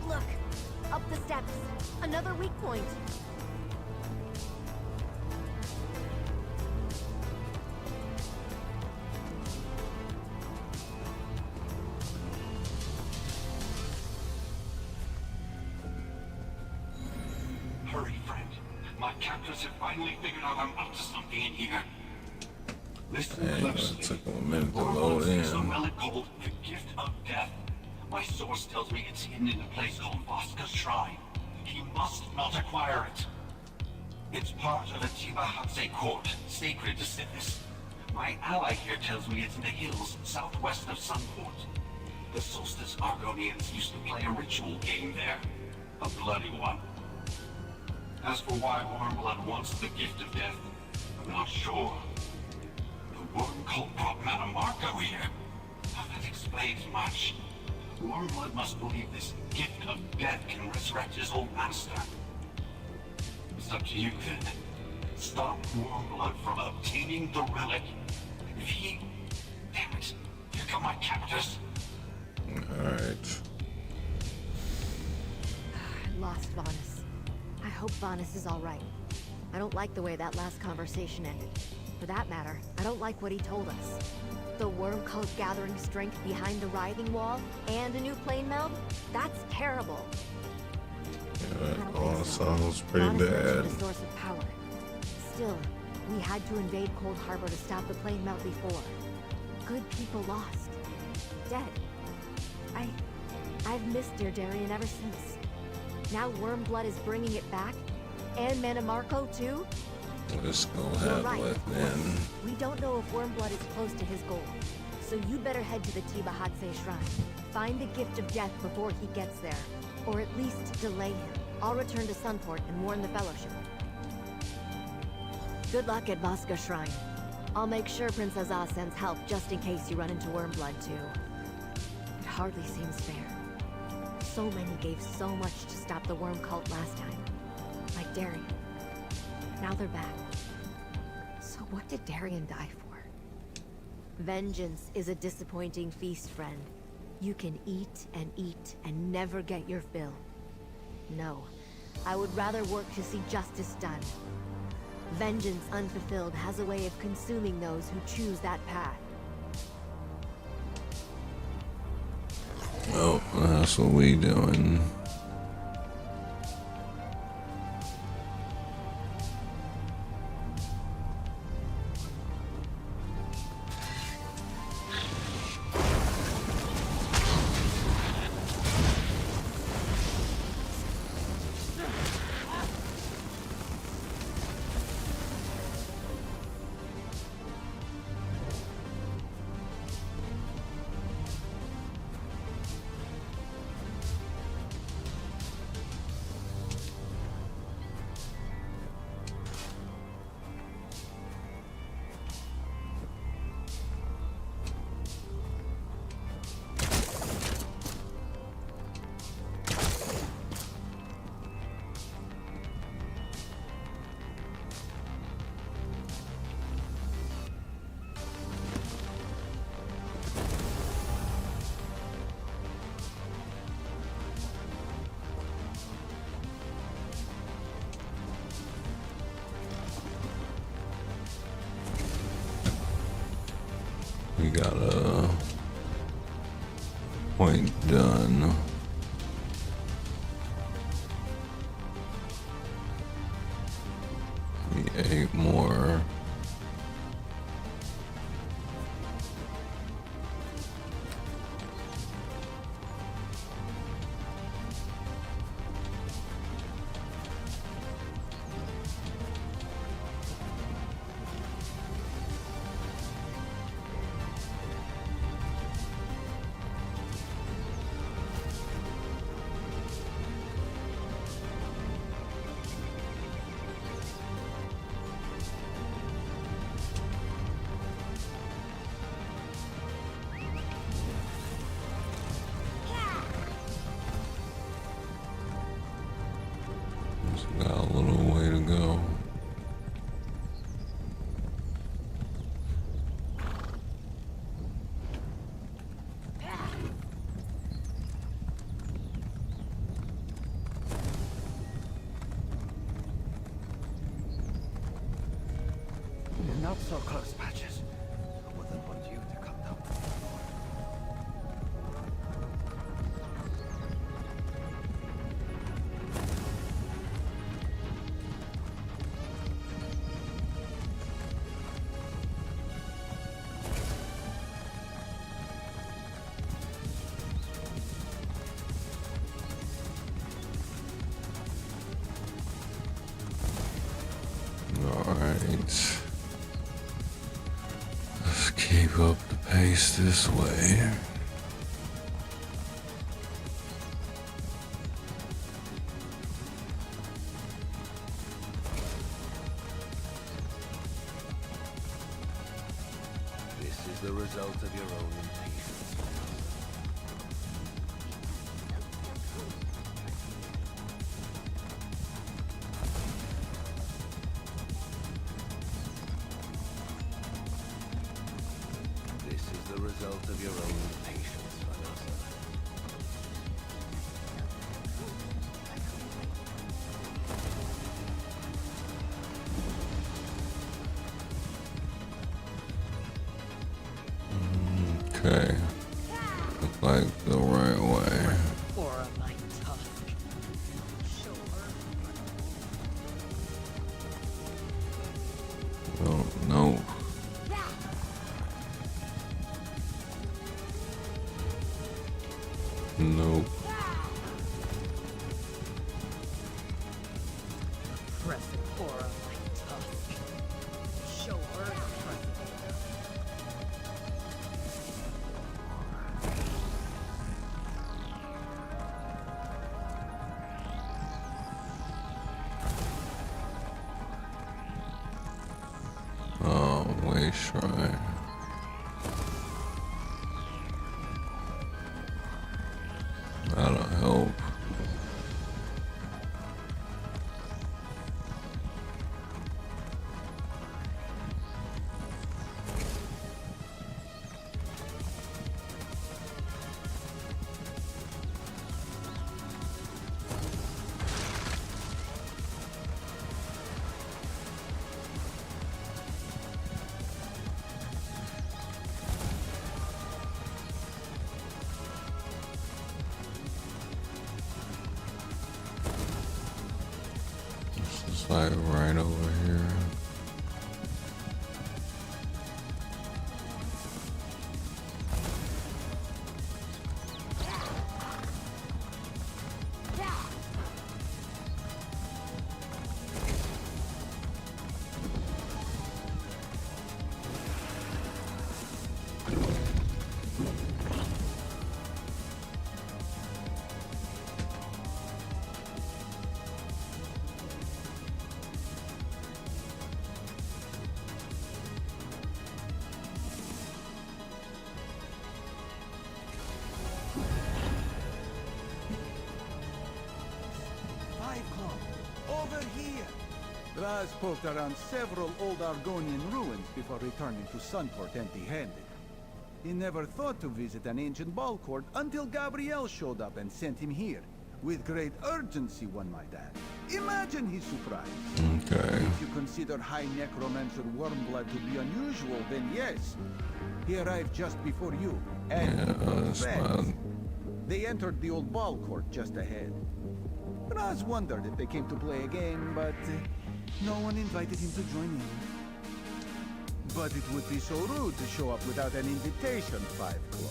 L: Look, up the steps. Another weak point.
H: Hurry, friend. My captors have finally figured out I'm up to something in here. Listen
A: Dang,
H: closely.
A: it took a minute to
H: Wormwood
A: load
H: is a
A: in.
H: relic called the Gift of Death. My source tells me it's hidden in a place called Voska's Shrine. He must not acquire it. It's part of a Tibahatse court, sacred to Sithis. My ally here tells me it's in the hills southwest of Sunport. The Solstice Argonians used to play a ritual game there. A bloody one. As for why Wormblood wants the Gift of Death, I'm not sure. The Worm Cult brought Manamarco here. That explains much. Wormblood must believe this Gift of Death can resurrect his old master. It's up to you then. Stop Wormblood from obtaining the relic. If he... Damn it. Here come my captors.
A: Alright.
L: I lost Vanus. I hope Vanus is alright. I don't like the way that last conversation ended. For that matter, I don't like what he told us. The worm cult gathering strength behind the writhing wall and a new plane meld? That's terrible.
A: Yeah, that all sounds pretty
L: Vanus mentioned
A: bad.
L: a source of power. Still, we had to invade Cold Harbor to stop the plane melt before. Good people lost. Dead. I've missed Dear Darien ever since. Now Wormblood is bringing it back? And Manamarco too?
A: Let's go
L: You're
A: handle
L: right,
A: it
L: of course.
A: then.
L: We don't know if Wormblood is close to his goal. So you better head to the Tibahatse Shrine. Find the Gift of Death before he gets there. Or at least delay him. I'll return to Sunport and warn the Fellowship. Good luck at Voska Shrine. I'll make sure Princess Az sends help just in case you run into Wormblood too. It hardly seems fair. So many gave so much to stop the worm cult last time. Like Darien. Now they're back. So what did Darien die for? Vengeance is a disappointing feast, friend. You can eat and never get your fill. No, I would rather work to see justice done. Vengeance unfulfilled has a way of consuming those who choose that path.
A: Oh, that's what we doing. We got a point done. Need 8 more. Got a little way to go.
D: Not so close, Patches. I wouldn't want you to come down.
A: Alright. Let's keep up the pace this way.
G: This is the result of your own impatience. This is the result of your own impatience, Vanessa.
A: Okay. Look like the right way.
I: Or my tusk.
A: Oh, no. Nope.
I: Impressive aura, my tusk. Show her impressive.
A: Oh, way shrine. That'll help. It's like right over here.
D: Over here! Raz poked around several old Argonian ruins before returning to Sunport empty-handed. He never thought to visit an ancient ball court until Gabrielle showed up and sent him here. With great urgency, one might add. Imagine his surprise.
A: Okay.
D: If you consider high necromancer wormblood to be unusual, then yes.
M: He arrived just before you, and he brought
A: that's
M: friends.
A: fine.
M: They entered the old ball court just ahead. Raz wondered if they came to play a game, but no one invited him to join in. But it would be so rude to show up without an invitation, Five Claw.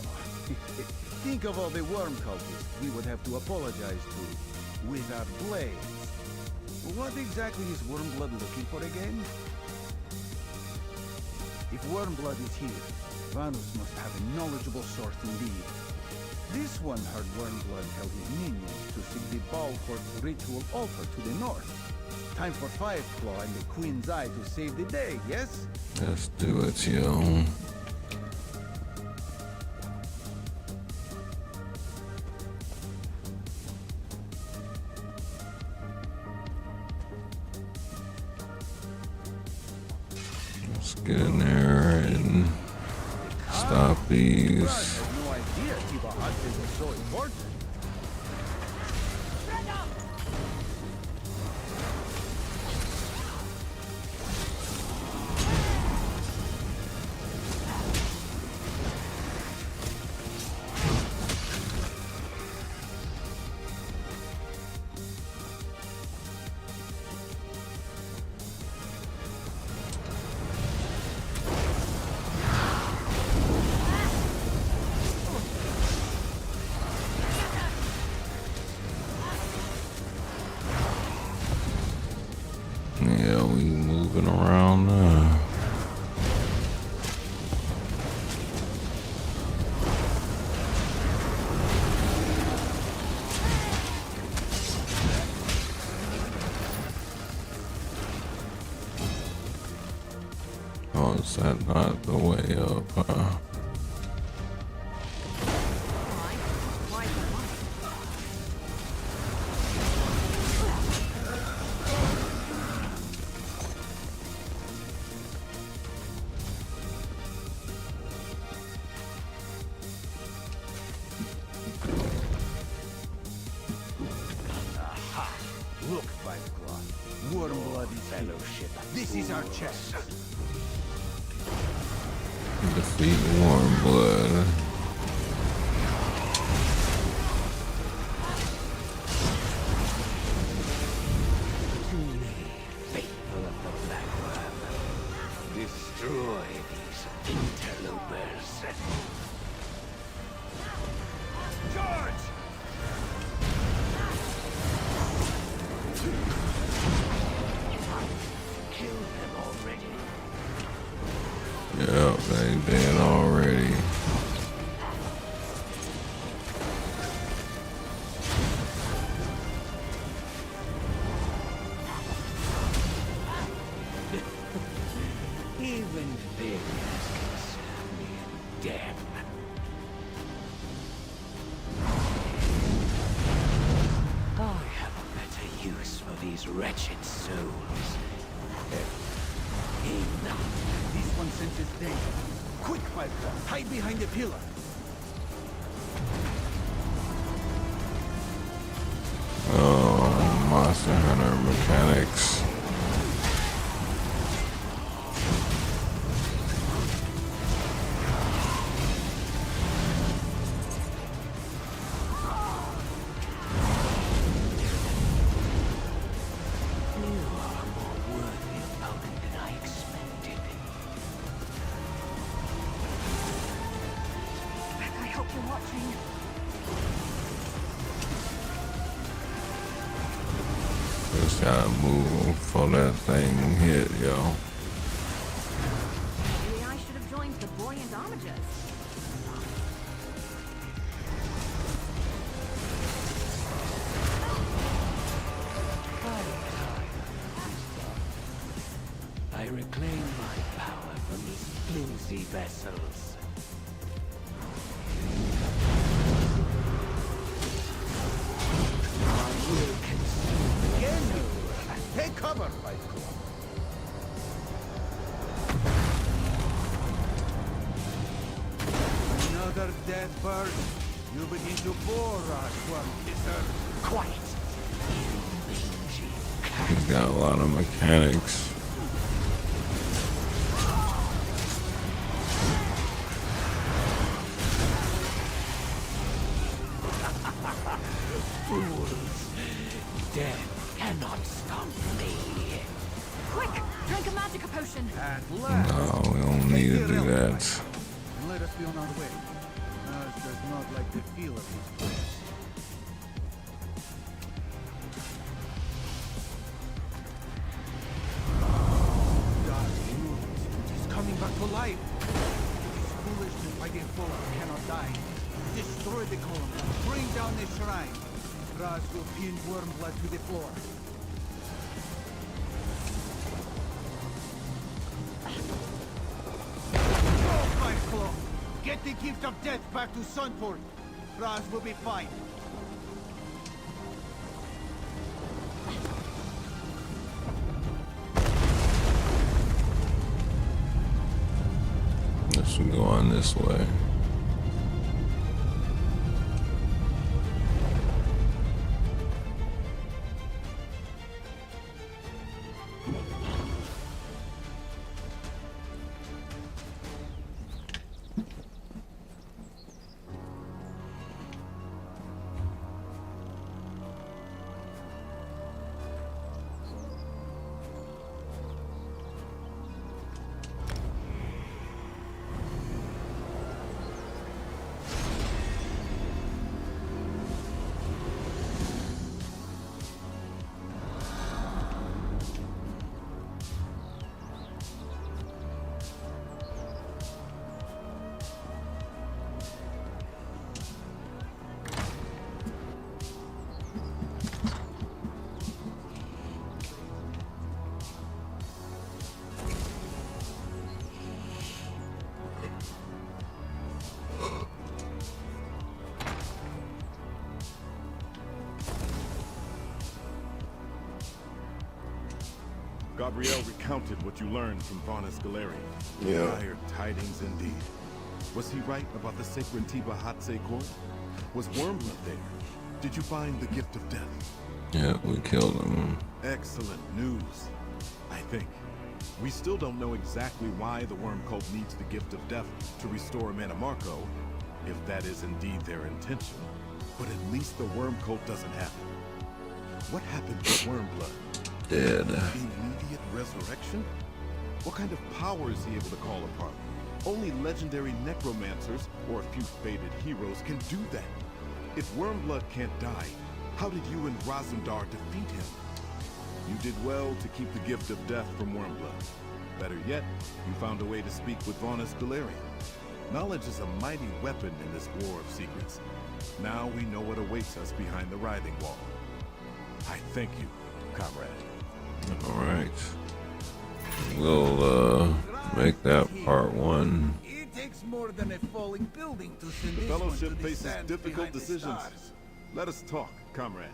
M: Think of all the worm cultists we would have to apologize to with our blades. What exactly is Wormblood looking for again? If Wormblood is here, Vanus must have a knowledgeable source indeed. This one heard Wormblood tell his minions to seek the ball court's ritual altar to the north. Time for Five Claw and the Queen's Eye to save the day, yes?
A: Let's do it, yo. Let's get in there and stop these.
M: I had no idea Tiba Hunting was so important.
A: Yeah, we moving around now. Oh, is that not the way up?
M: Look, Five Claw. Wormblood is fellowship. This is our chance.
A: Defeat Wormblood.
G: To me, faithful of the Black Worm, destroy these interlopers. Charge! Kill them already.
A: Yep, they dead already.
G: Even things can serve me in death. I have a better use for these wretched souls. Enough.
M: This one senses danger. Quick, Five Claw. Hide behind the pillar.
A: Oh, Monster Hunter mechanics.
G: You are a more worthy opponent than I expected.
K: I hope you're watching.
A: Just gotta move before that thing hit, yo.
K: Maybe I should have joined the Buoyant Armigers.
G: I reclaim my power from these flimsy vessels. I will consume
M: Again, take cover, Five Claw. Another dead bird. You begin to bore us, Worm Kisser.
G: quiet.
A: He's got a lot of mechanics.
D: fools. Death cannot stop me.
K: Quick! Drink a magic potion!
M: At last.
A: No, we don't need to do that.
M: And let us be on our way. Us does not like the feel of this place. Dark ruins. It is coming back to life. It is foolish to fight a foe who cannot die. Destroy the column. Bring down the shrine. Raz will pin Wormblood to the floor. Go, Fightclaw! Get the gift of death back to Sunport. Raz will be fine.
A: Let's go on this way.
F: Gabriel recounted what you learned from Varnus Galerion.
A: Yeah.
F: Dire tidings indeed. Was he right about the sacred Tiba Hatse court? Was Wormblood there? Did you find the gift of death?
A: Yeah, we killed him.
F: Excellent news. I think. We still don't know exactly why the Worm Cult needs the gift of death to restore Mannimarco, if that is indeed their intention. But at least the Worm Cult doesn't have it. What happened to Wormblood?
A: Dead.
F: Immediate resurrection? What kind of power is he able to call upon? Only legendary necromancers or a few fated heroes can do that. If Wormblood can't die, how did you and Razumdar defeat him? You did well to keep the gift of death from Wormblood. Better yet, you found a way to speak with Varnus Galerion. Knowledge is a mighty weapon in this war of secrets. Now we know what awaits us behind the writhing wall. I thank you, comrade.
A: All right. We'll make that part one.
M: It takes more than a falling building to send
F: The
M: this one to
F: Fellowship
M: the
F: faces
M: sands
F: difficult
M: behind the
F: decisions.
M: stars.
F: Let us talk, comrade.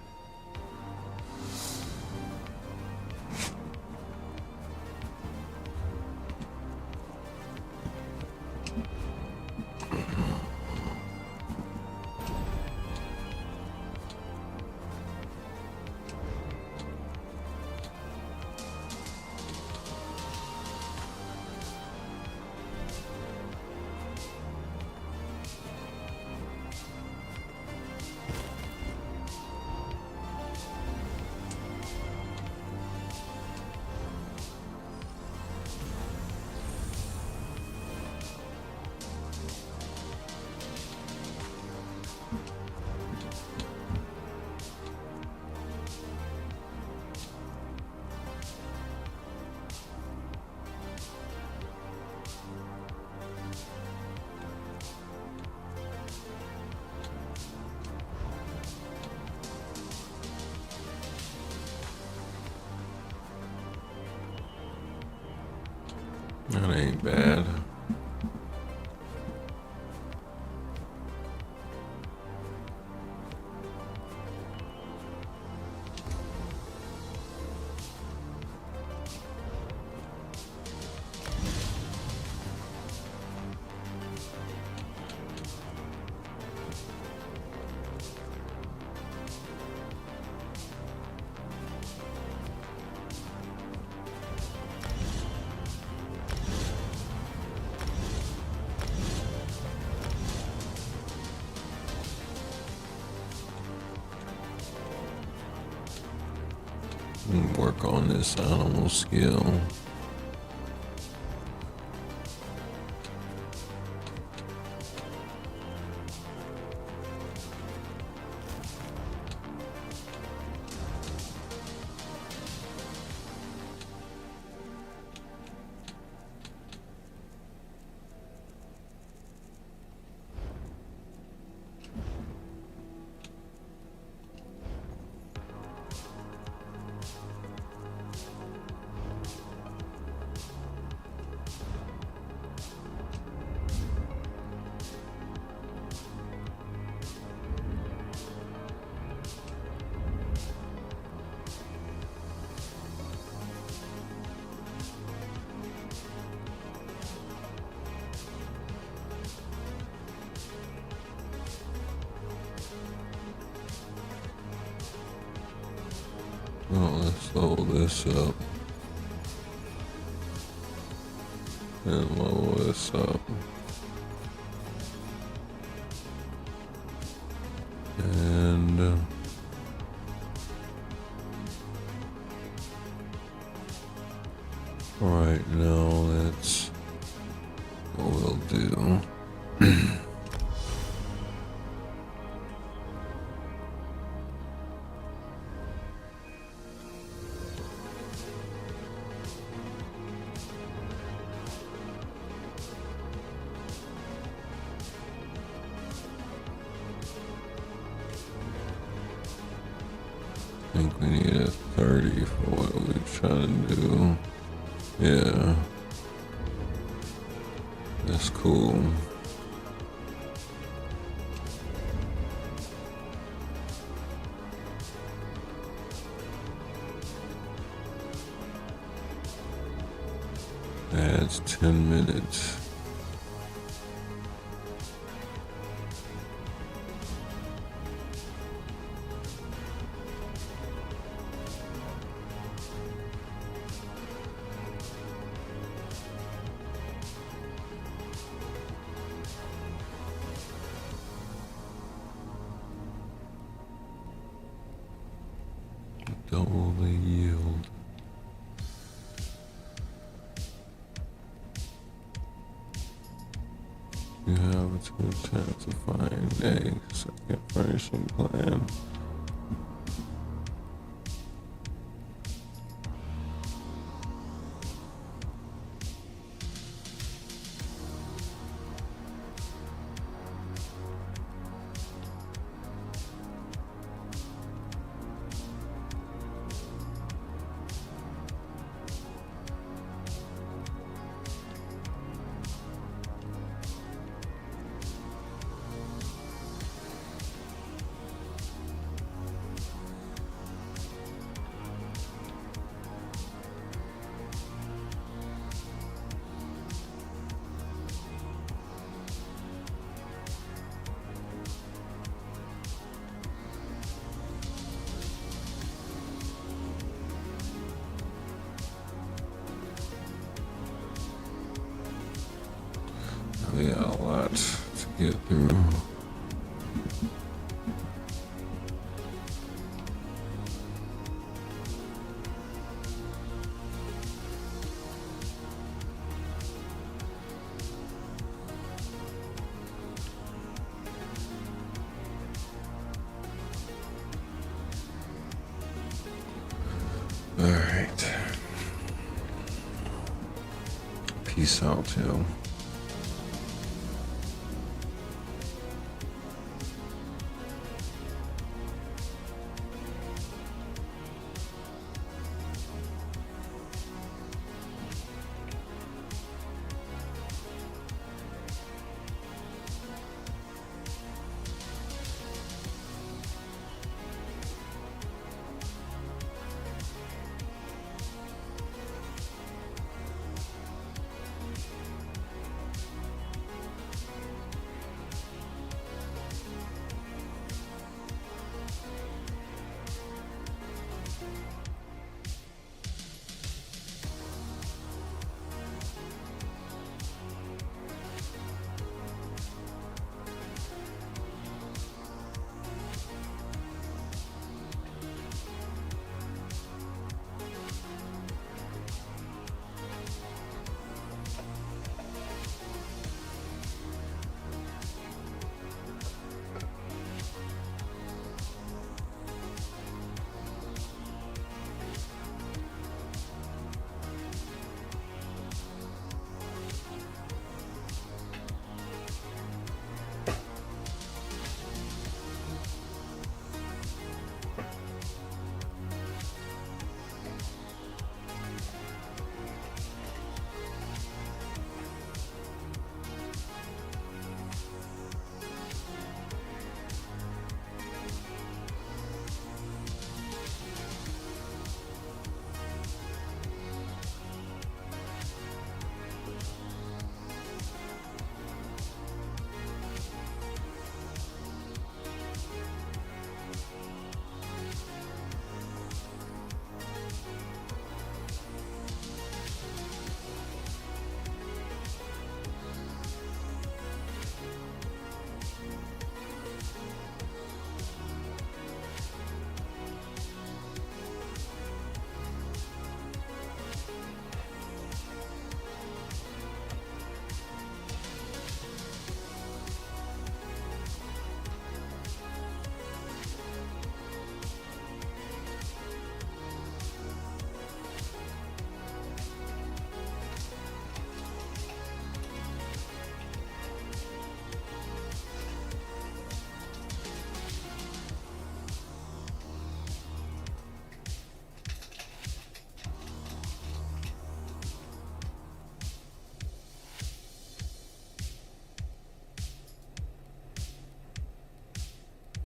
A: That ain't bad. Work on this animal skill. Oh, let's level this up and level this up. And right now that's what we'll do. I think we need a 30 for what we're trying to do. Yeah. That's cool. That's 10 minutes. Double the yield. You have a 2 chance to find a second furnishing plan. We got a lot to get through. All right. Peace out, yo.